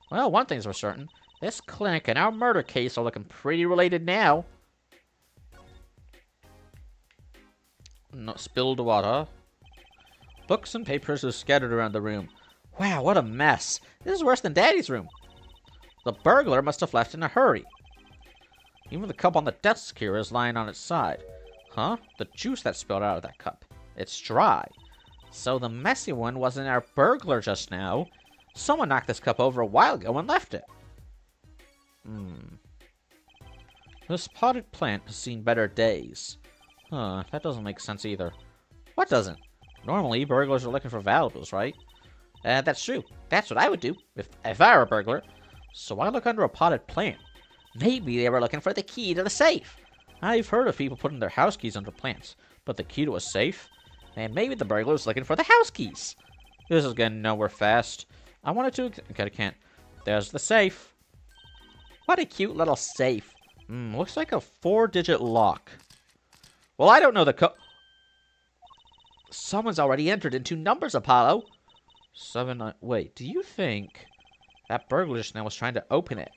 Well, one thing's for certain. This clinic and our murder case are looking pretty related now. No, spilled water. Books and papers are scattered around the room. Wow, what a mess. This is worse than Daddy's room. The burglar must have left in a hurry. Even the cup on the desk here is lying on its side. Huh? The juice that spilled out of that cup. It's dry. So the messy one wasn't our burglar just now. Someone knocked this cup over a while ago and left it. This potted plant has seen better days. Huh, that doesn't make sense either. What doesn't? Normally, burglars are looking for valuables, right? That's true. That's what I would do, if I were a burglar. So why look under a potted plant? Maybe they were looking for the key to the safe. I've heard of people putting their house keys under plants, but the key to a safe? And maybe the burglar was looking for the house keys. This is getting nowhere fast. I wanted to... Okay, I can't. There's the safe. What a cute little safe. Looks like a 4-digit lock. Well, I don't know the code. Someone's already entered in 2 numbers, Apollo. 7, 9... Wait, do you think that burglar just now was trying to open it?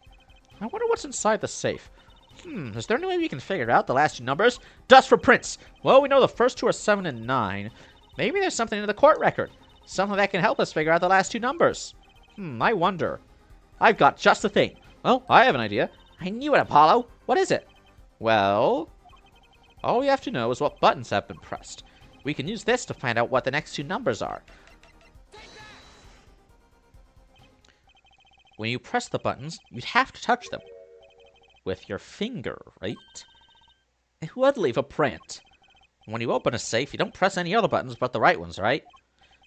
I wonder what's inside the safe. Is there any way we can figure out the last 2 numbers? Dust for prints. Well, we know the first 2 are 7 and 9. Maybe there's something in the court record. Something that can help us figure out the last 2 numbers. I wonder. I've got just the thing. Well, I have an idea. I knew it, Apollo. What is it? Well, all we have to know is what buttons have been pressed. We can use this to find out what the next 2 numbers are. When you press the buttons, you'd have to touch them. With your finger, right? It would leave a print. When you open a safe, you don't press any other buttons but the right ones, right?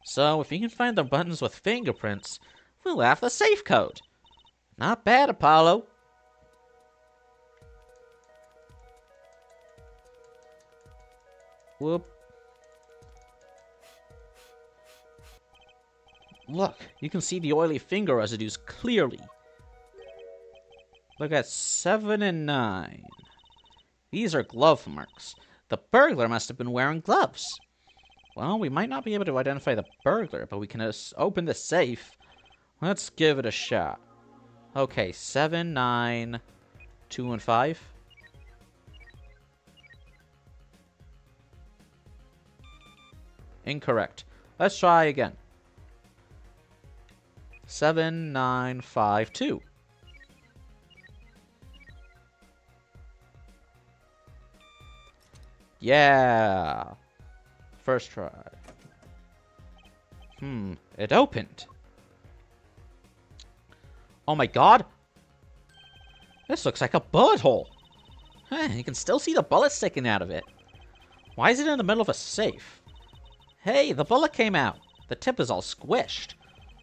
So, if you can find the buttons with fingerprints, we'll have the safe code. Not bad, Apollo. Whoop. Look, you can see the oily finger residues clearly. Look at 7 and 9. These are glove marks. The burglar must have been wearing gloves. Well, we might not be able to identify the burglar, but we can open the safe. Let's give it a shot. Okay, 7, 9, 2, and 5. Incorrect. Let's try again. 7, 9, 5, 2. Yeah. First try. It opened. Oh my god. This looks like a bullet hole. You can still see the bullet sticking out of it. Why is it in the middle of a safe? Hey, the bullet came out. The tip is all squished.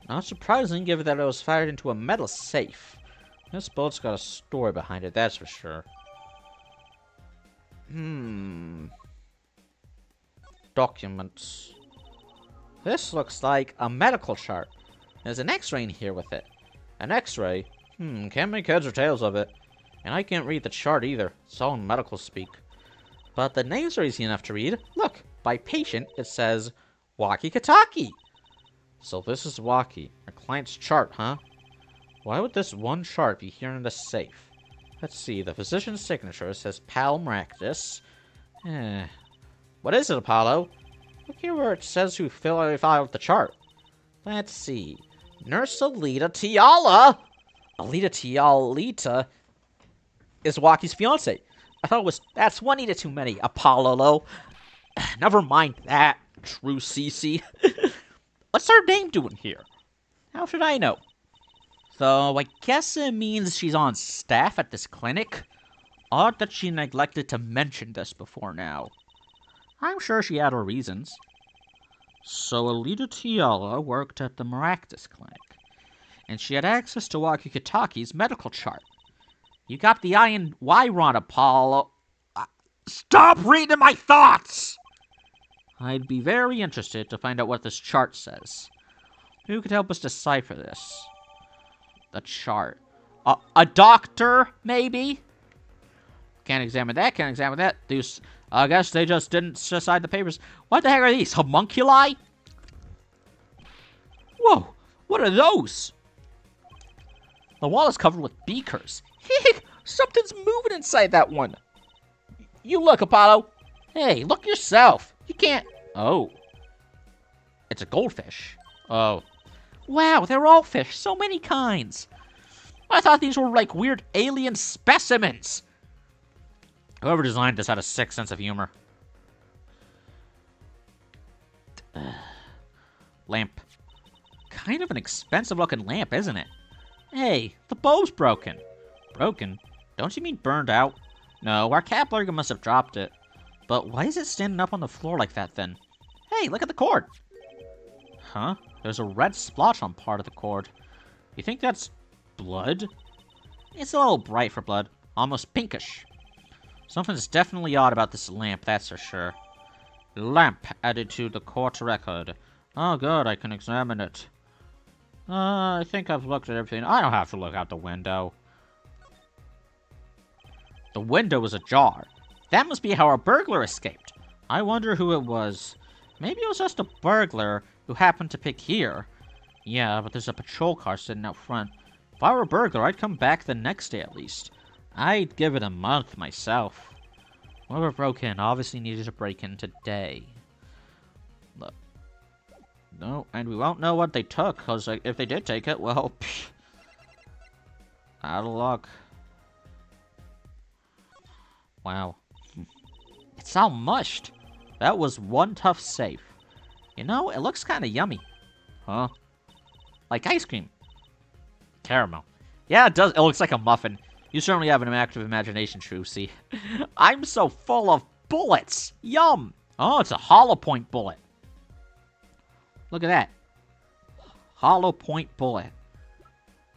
Not surprising, given that it was fired into a metal safe. This bullet's got a story behind it, that's for sure. Documents. This looks like a medical chart. There's an x-ray in here with it. An x-ray? Can't make heads or tails of it. And I can't read the chart either. It's all in medical speak. But the names are easy enough to read. Look, by patient, it says Walkie-Kataki. So this is Walkie, our client's chart, huh? Why would this one chart be here in the safe? Let's see, the physician's signature says Palmractus. What is it, Apollo? Look here where it says who filed the chart. Let's see. Nurse Alita Tiala! Alita Tialita is Walkie's fiance. I thought it was... That's one Ita too many, Apollo. Never mind that, true Cece. What's her name doing here? How should I know? So, I guess it means she's on staff at this clinic. Odd that she neglected to mention this before now. I'm sure she had her reasons. So, Alita Tiala worked at the Maractus Clinic, and she had access to Walkie-Kataki's medical chart. You got the I and Y wrong, Apollo. Stop reading my thoughts! I'd be very interested to find out what this chart says. Who could help us decipher this? The chart. A doctor, maybe? Can't examine that, can't examine that. I guess they just didn't decide the papers. What the heck are these? Homunculi? Whoa, what are those? The wall is covered with beakers. Something's moving inside that one. You look, Apollo. Hey, look yourself. You can't... Oh. It's a goldfish. Oh. Wow, they're all fish. So many kinds. I thought these were like weird alien specimens. Whoever designed this had a sick sense of humor. Lamp. Kind of an expensive looking lamp, isn't it? Hey, the bulb's broken. Broken? Don't you mean burned out? No, our capillary must have dropped it. But why is it standing up on the floor like that then? Hey, look at the cord. Huh? There's a red splotch on part of the cord. You think that's blood? It's a little bright for blood. Almost pinkish. Something's definitely odd about this lamp, that's for sure. Lamp added to the court record. Oh good, I can examine it. I think I've looked at everything. I don't have to look out the window. The window is ajar. That must be how our burglar escaped. I wonder who it was. Maybe it was just a burglar who happened to pick here. Yeah, but there's a patrol car sitting out front. If I were a burglar, I'd come back the next day at least. I'd give it a month myself. Whoever broke in obviously needed to break in today. Look. No, and we won't know what they took, because if they did take it, well, pfft, out of luck. Wow. It's all mushed. That was one tough safe. You know, it looks kind of yummy. Huh? Like ice cream. Caramel. Yeah, it does. It looks like a muffin. You certainly have an active imagination, Trucy. I'm so full of bullets. Yum. Oh, it's a hollow point bullet. Look at that. Hollow point bullet.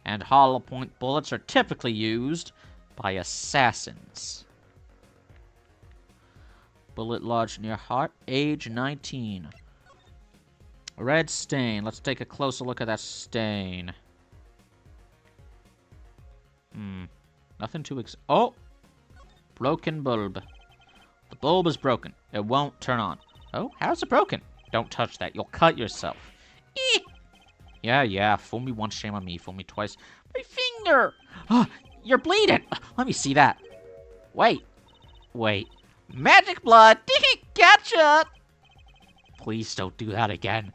And hollow point bullets are typically used by assassins. Bullet lodged near heart, age 19. Red stain. Let's take a closer look at that stain. Nothing too oh! Broken bulb. The bulb is broken. It won't turn on. Oh, how's it broken? Don't touch that. You'll cut yourself. Eek! Yeah. Fool me once, shame on me. Fool me twice. My finger! Oh, you're bleeding! Let me see that. Wait. Magic blood! Gotcha! Please don't do that again.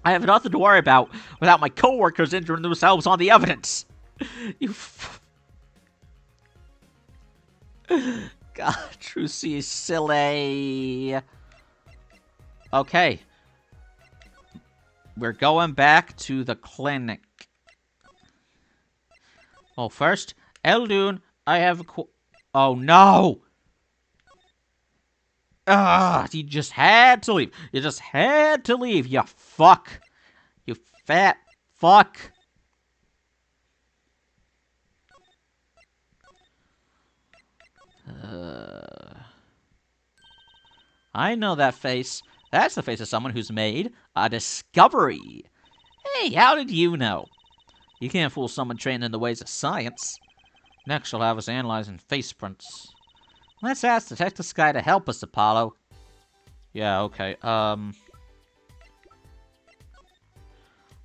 I have nothing to worry about without my coworkers injuring themselves on the evidence. You God, Trucy is silly. Okay. We're going back to the clinic. Well, first, Eldun, I have a oh, no! You just had to leave. You just had to leave, you fuck. You fat fuck. I know that face. That's the face of someone who's made a discovery. Hey, how did you know? You can't fool someone trained in the ways of science. Next, you'll have us analyzing face prints. Let's ask Detective Sky to help us, Apollo. Yeah, okay.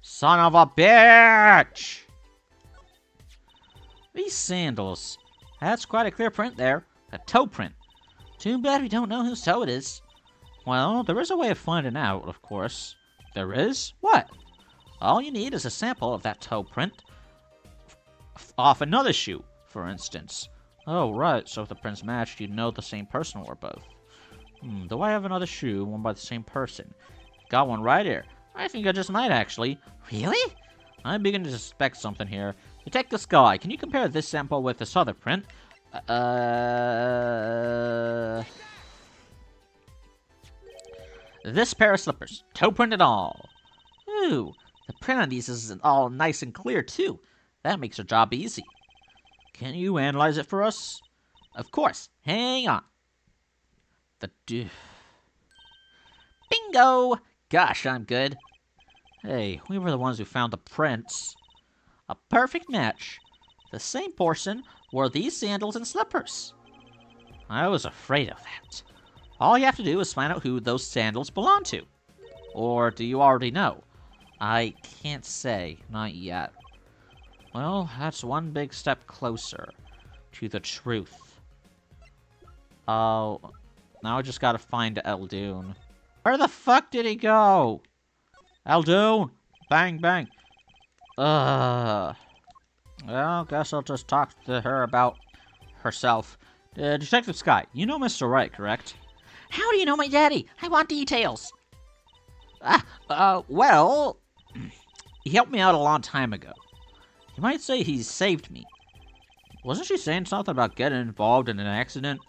Son of a bitch! These sandals. That's quite a clear print there. A toe print. Too bad we don't know whose toe it is. Well, there is a way of finding out, of course. There is? What? All you need is a sample of that toe print off another shoe, for instance. Oh, right. So if the prints matched, you'd know the same person or both. Do I have another shoe worn by the same person? Got one right here. I think I just might, actually. Really? I'm beginning to suspect something here. Detective Sky, can you compare this sample with this other print? This pair of slippers. Toe print and all. Ooh, the print on these is all nice and clear, too. That makes our job easy. Can you analyze it for us? Of course. Hang on. Bingo! Gosh, I'm good. Hey, we were the ones who found the prints. A perfect match. The same person wore these sandals and slippers. I was afraid of that. All you have to do is find out who those sandals belong to. Or do you already know? I can't say, not yet. Well, that's one big step closer to the truth. Oh, now I just gotta find Eldoon. Where the fuck did he go? Eldoon! Bang, bang. Well, guess I'll just talk to her about herself. Detective Sky, you know Mr. Wright, correct? How do you know my daddy? I want details. Well, he helped me out a long time ago. You might say he saved me. Wasn't she saying something about getting involved in an accident?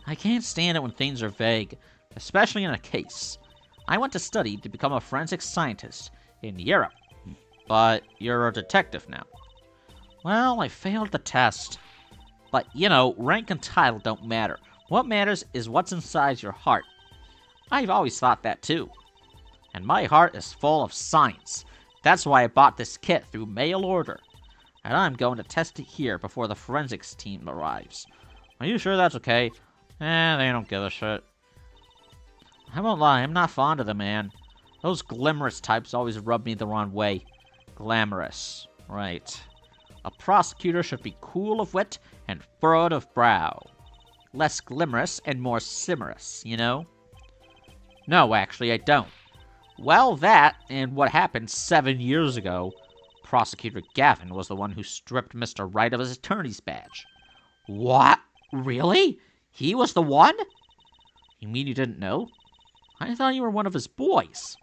I can't stand it when things are vague, especially in a case. I went to study to become a forensic scientist in Europe, but you're a detective now. Well, I failed the test. But, you know, rank and title don't matter. What matters is what's inside your heart. I've always thought that too. And my heart is full of science. That's why I bought this kit through mail order. And I'm going to test it here before the forensics team arrives. Are you sure that's okay? They don't give a shit. I won't lie, I'm not fond of the man. Those glamorous types always rub me the wrong way. Glamorous. Right. A prosecutor should be cool of wit and furrowed of brow. Less glamorous and more simorous, you know? No, actually, I don't. Well, that, and what happened 7 years ago, Prosecutor Gavin was the one who stripped Mr. Wright of his attorney's badge. What? Really? He was the one? You mean you didn't know? I thought you were one of his boys.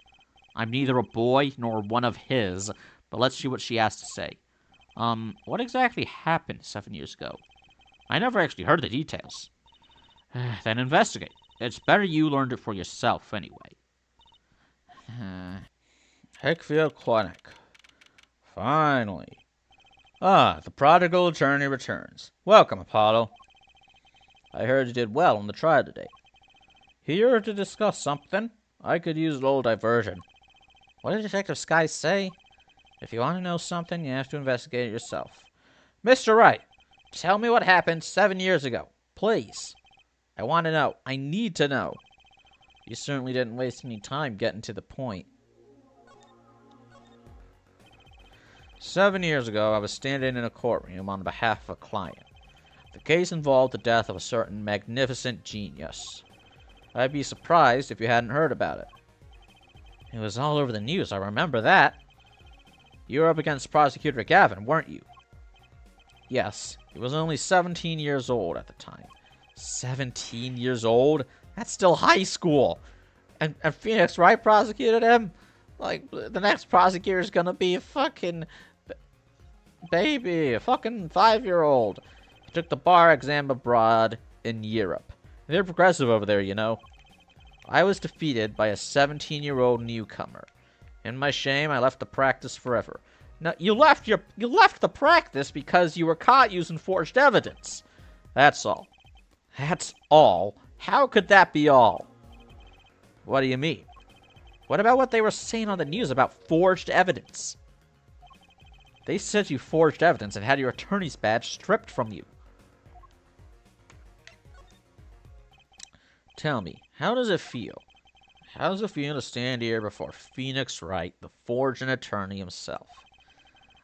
I'm neither a boy nor one of his, but let's see what she has to say. What exactly happened 7 years ago? I never actually heard the details. Then investigate. It's better you learned it for yourself, anyway. Hickville Clinic. Finally. The prodigal attorney returns. Welcome, Apollo. I heard you did well on the trial today. Here to discuss something. I could use a little diversion. What did Detective Sky say? If you want to know something, you have to investigate it yourself. Mr. Wright, tell me what happened 7 years ago. Please. I want to know. I need to know. You certainly didn't waste any time getting to the point. 7 years ago, I was standing in a courtroom on behalf of a client. The case involved the death of a certain magnificent genius. I'd be surprised if you hadn't heard about it. It was all over the news, I remember that. You were up against Prosecutor Gavin, weren't you? Yes, he was only 17 years old at the time. 17 years old? That's still high school. And Phoenix Wright prosecuted him? Like, the next prosecutor is gonna be a fucking baby, a fucking 5-year-old. He took the bar exam abroad in Europe. They're progressive over there, you know. I was defeated by a 17-year-old newcomer. In my shame, I left the practice forever. Now, you left the practice because you were caught using forged evidence. That's all. That's all? How could that be all? What do you mean? What about what they were saying on the news about forged evidence? They said you forged evidence and had your attorney's badge stripped from you. Tell me, how does it feel? How does it feel to stand here before Phoenix Wright, the forging attorney himself?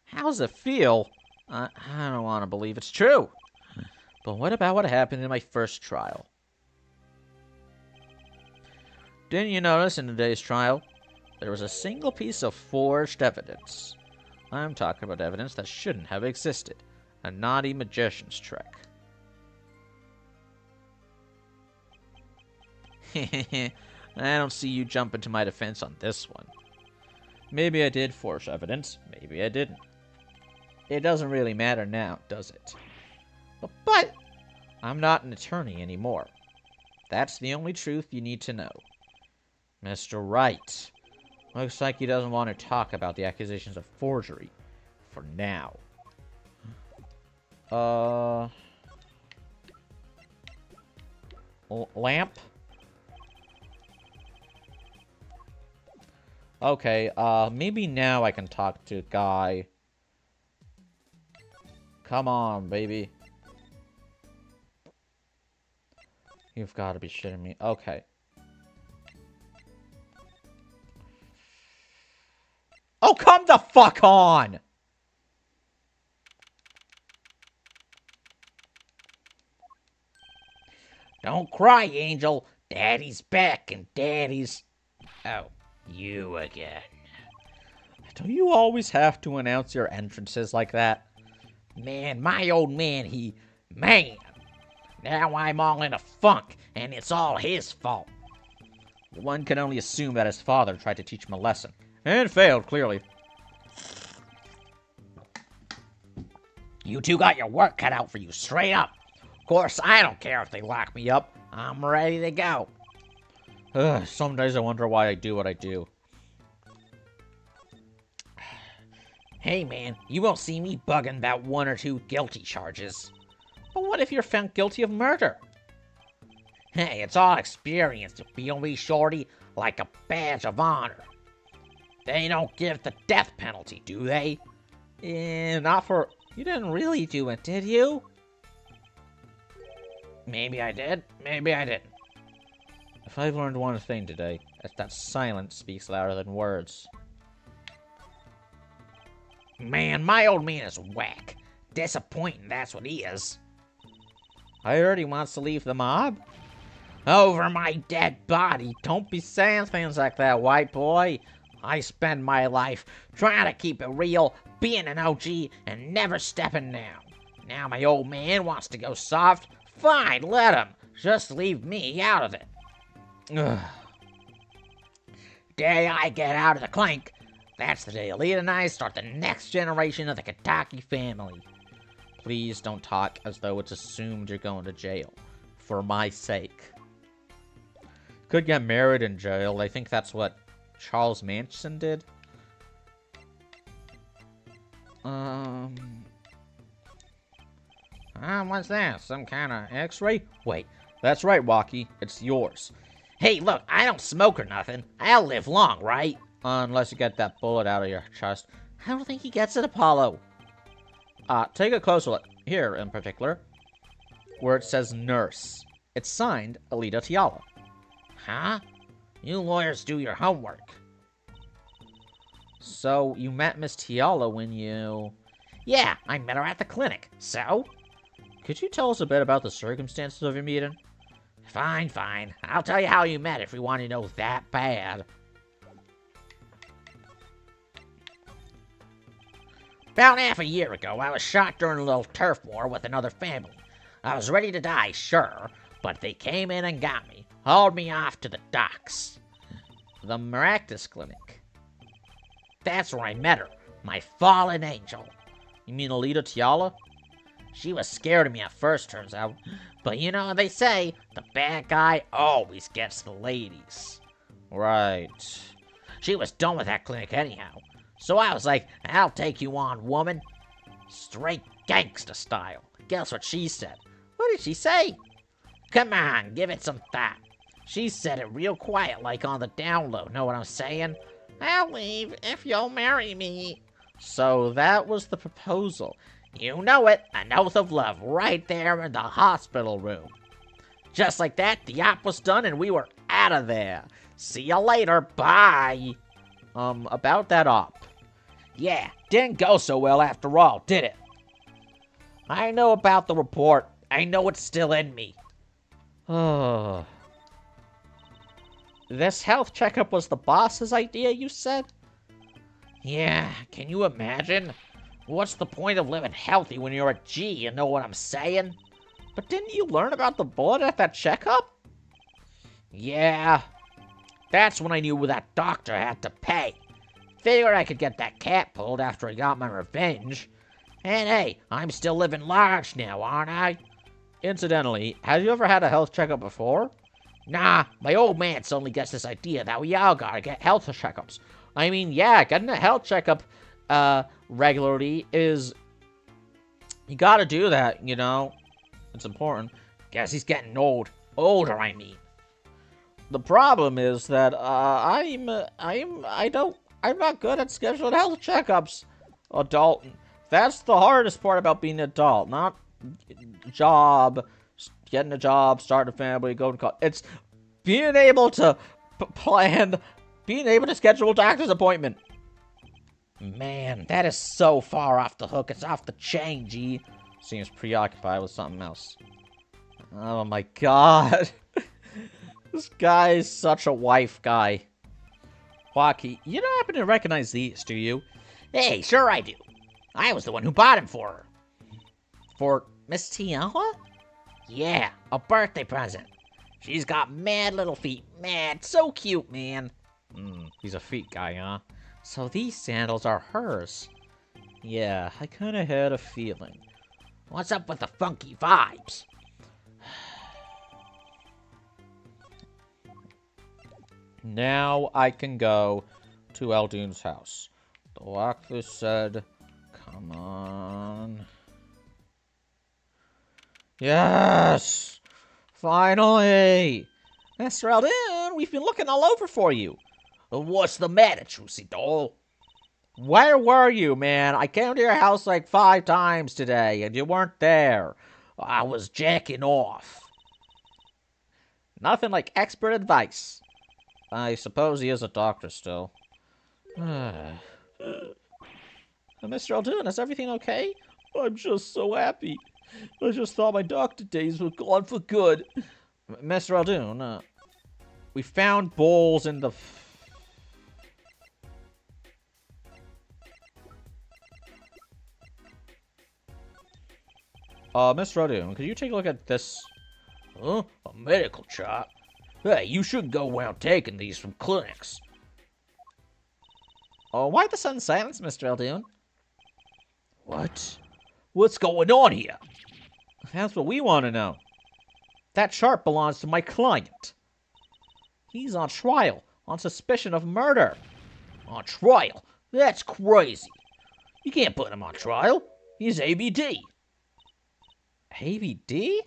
How does it feel? I don't want to believe it's true. But what about what happened in my first trial? Didn't you notice in today's trial, there was a single piece of forged evidence? I'm talking about evidence that shouldn't have existed. A naughty magician's trick. I don't see you jumping to my defense on this one. Maybe I did forge evidence, maybe I didn't. It doesn't really matter now, does it? But I'm not an attorney anymore. That's the only truth you need to know. Mr. Wright. Looks like he doesn't want to talk about the accusations of forgery. For now. Lamp? Okay, maybe now I can talk to Guy. Come on, baby. You've got to be shitting me. Okay. Oh, come the fuck on! Don't cry, Angel. Daddy's back, and Daddy's... Oh, you again. Do you always have to announce your entrances like that? Man, my old man, Man! Now I'm all in a funk, and it's all his fault. One can only assume that his father tried to teach him a lesson. And failed, clearly. You two got your work cut out for you, straight up. Of course, I don't care if they lock me up. I'm ready to go. Some days I wonder why I do what I do. Hey, man, you won't see me bugging about 1 or 2 guilty charges. But what if you're found guilty of murder? Hey, it's all experience to feel me, shorty, like a badge of honor. They don't give the death penalty, do they? Not for... You didn't really do it, did you? Maybe I did, maybe I didn't. If I've learned one thing today, it's that silence speaks louder than words. Man, my old man is whack. Disappointing, that's what he is. I heard he wants to leave the mob. Over my dead body. Don't be saying things like that, white boy. I spend my life trying to keep it real, being an OG, and never stepping down. Now my old man wants to go soft. Fine, let him. Just leave me out of it. Ugh. Day I get out of the clink, that's the day Elite and I start the next generation of the Kataki family. Please don't talk as though it's assumed you're going to jail. For my sake. Could get married in jail. I think that's what Charles Manson did. What's that? Some kind of X-ray? Wait, that's right, Walkie. It's yours. Hey, look, I don't smoke or nothing. I'll live long, right? Unless you get that bullet out of your chest. I don't think he gets it, Apollo. Take a closer look. Here, in particular. Where it says nurse. It's signed Alita Tiala. Huh? You lawyers do your homework. So, you met Miss Tiala when you... Yeah, I met her at the clinic. So? Could you tell us a bit about the circumstances of your meeting? Fine, fine. I'll tell you how you met if you want to know that bad. About half a year ago, I was shot during a little turf war with another family. I was ready to die, sure, but they came in and got me, hauled me off to the docks. The Maractus Clinic. That's where I met her, my fallen angel. You mean Alita Tiala? She was scared of me at first, turns out. But you know what they say, the bad guy always gets the ladies. Right. She was done with that clinic anyhow. So I was like, I'll take you on, woman. Straight gangsta style. Guess what she said? What did she say? Come on, give it some thought. She said it real quiet, like on the down low. Know what I'm saying? I'll leave if you'll marry me. So that was the proposal. You know it, an oath of love right there in the hospital room. Just like that, the op was done and we were out of there. See you later, bye. About that op. Yeah, didn't go so well after all, did it? I know about the report. I know it's still in me. Oh. This health checkup was the boss's idea, you said? Yeah, can you imagine? What's the point of living healthy when you're a G, you know what I'm saying? But didn't you learn about the bullet at that checkup? Yeah. That's when I knew that doctor had to pay. Figured I could get that cat pulled after I got my revenge. And hey, I'm still living large now, aren't I? Incidentally, have you ever had a health checkup before? Nah, my old man only gets this idea that we all gotta get health checkups. I mean, yeah, getting a health checkup regularly is... You gotta do that, you know? It's important. Guess he's getting old. Older, I mean. The problem is that I'm not good at scheduling health checkups. Adult. That's the hardest part about being an adult. Not getting a job, starting a family, going to college. It's being able to plan, being able to schedule a doctor's appointment. Man, that is so far off the hook. It's off the chain, G. Seems preoccupied with something else. Oh my god. This guy is such a wife guy. Wacky, you don't happen to recognize these, do you? Hey, sure I do. I was the one who bought him for her. For Miss Tiawa? Yeah, a birthday present. She's got mad little feet. Mad, so cute, man. He's a feet guy, huh? So these sandals are hers. Yeah, I kinda had a feeling. What's up with the funky vibes? Now I can go to Eldune's house. The walkthrough said, come on. Yes! Finally! Mr. Eldune, we've been looking all over for you. What's the matter, Juicy Doll? Where were you, man? I came to your house like 5 times today, and you weren't there. I was jacking off. Nothing like expert advice. I suppose he is a doctor still. Mr. Eldune, is everything okay? I'm just so happy. I just thought my doctor days were gone for good. Mr. Eldune, we found bowls in the... Mr. Eldune, could you take a look at this? Huh? A medical chart? Hey, you should go around taking these from clinics. Oh, why the sudden silence, Mr. Eldune? What? What's going on here? That's what we want to know. That chart belongs to my client. He's on trial on suspicion of murder. On trial? That's crazy. You can't put him on trial. He's ABD. ABD?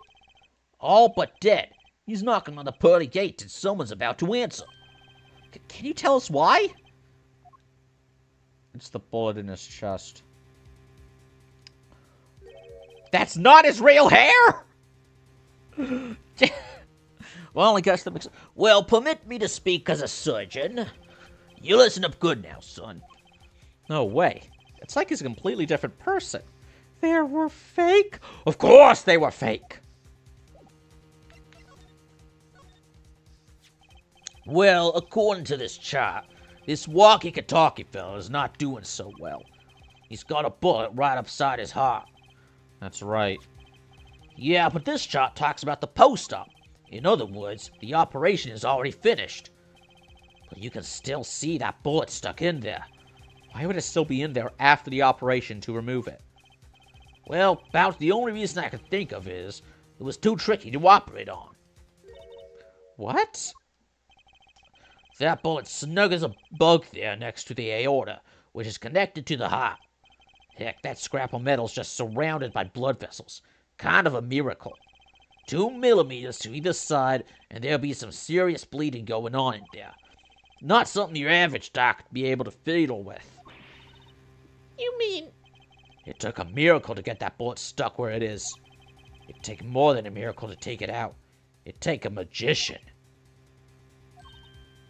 All but dead. He's knocking on the pearly gates and someone's about to answer. Can you tell us why? It's the bullet in his chest. That's not his real hair! Well, I guess that makes... Well, permit me to speak as a surgeon. You listen up good now, son. No way. It's like he's a completely different person. They were fake? Of course they were fake. Well, according to this chart, this walkie-talkie fella is not doing so well. He's got a bullet right upside his heart. That's right. Yeah, but this chart talks about the post-op. In other words, the operation is already finished. But you can still see that bullet stuck in there. Why would it still be in there after the operation to remove it? Well, about the only reason I can think of is it was too tricky to operate on. What? That bullet's snug as a bug there next to the aorta, which is connected to the heart. Heck, that scrap of metal's just surrounded by blood vessels. Kind of a miracle. 2 millimeters to either side, and there'll be some serious bleeding going on in there. Not something your average doc would be able to fiddle with. You mean... It took a miracle to get that bullet stuck where it is. It'd take more than a miracle to take it out. It'd take a magician.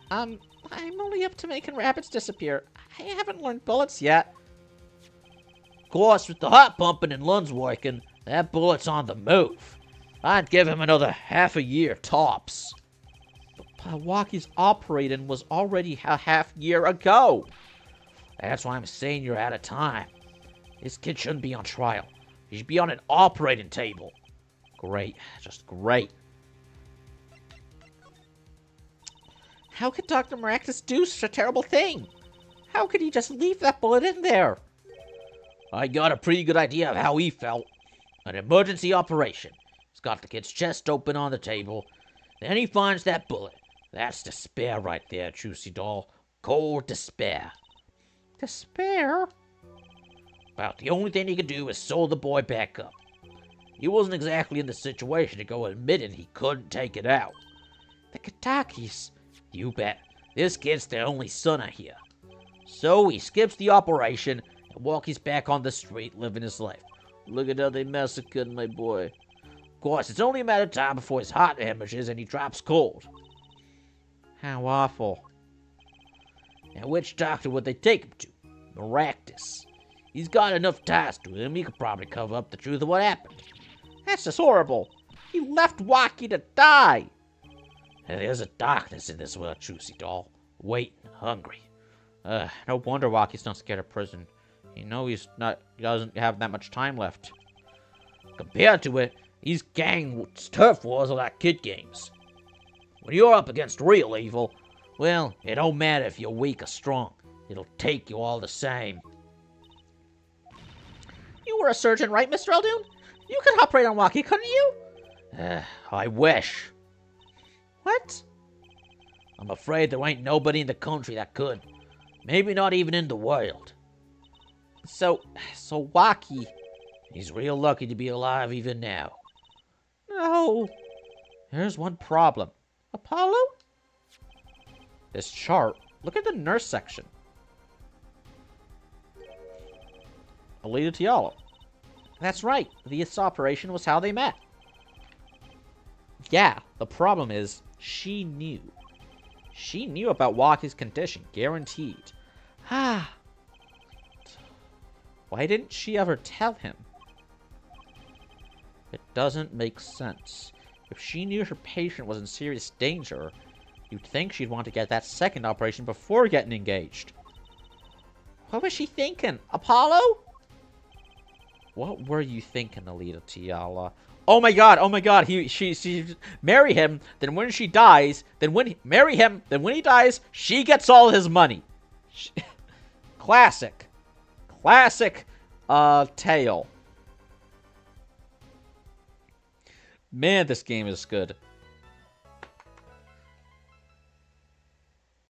I'm only up to making rabbits disappear. I haven't learned bullets yet. Of course, with the heart pumping and lungs working, that bullet's on the move. I'd give him another half a year tops. But Pawaki's operating was already a half year ago. That's why I'm saying you're out of time. This kid shouldn't be on trial. He should be on an operating table. Great. Just great. How could Dr. Maractus do such a terrible thing? How could he just leave that bullet in there? I got a pretty good idea of how he felt. An emergency operation. He's got the kid's chest open on the table. Then he finds that bullet. That's despair right there, Juicy Doll. Cold despair. Despair? About the only thing he could do is sew the boy back up. He wasn't exactly in the situation to go admitting he couldn't take it out. The Katakis? You bet. This kid's the only son I hear. So he skips the operation and walks back on the street living his life. Look at how they massacred my boy. Of course, it's only a matter of time before his heart hemorrhages and he drops cold. How awful. And which doctor would they take him to? Maractus. He's got enough ties to him, he could probably cover up the truth of what happened. That's just horrible. He left Waki to die. And there's a darkness in this world, Juicy Doll. Waiting, hungry. No wonder Waki's not scared of prison. He doesn't have that much time left. Compared to it, these gang turf wars are like kid games. When you're up against real evil, well, it don't matter if you're weak or strong. It'll take you all the same. You were a surgeon, right, Mr. Eldoon? You could operate on Waki, couldn't you? I wish. What? I'm afraid there ain't nobody in the country that could. Maybe not even in the world. So Waki... He's real lucky to be alive even now. No. There's one problem. Apollo? This chart. Look at the nurse section. Alita Tiala. That's right. This operation was how they met. Yeah, the problem is, she knew. She knew about Waki's condition, guaranteed. Ah. Why didn't she ever tell him? It doesn't make sense. If she knew her patient was in serious danger, you'd think she'd want to get that second operation before getting engaged. What was she thinking? Apollo? What were you thinking, Alita Tiala? Oh my god, she marry him, then when she dies, marry him, then when he dies, she gets all his money. Classic tale. Man, this game is good.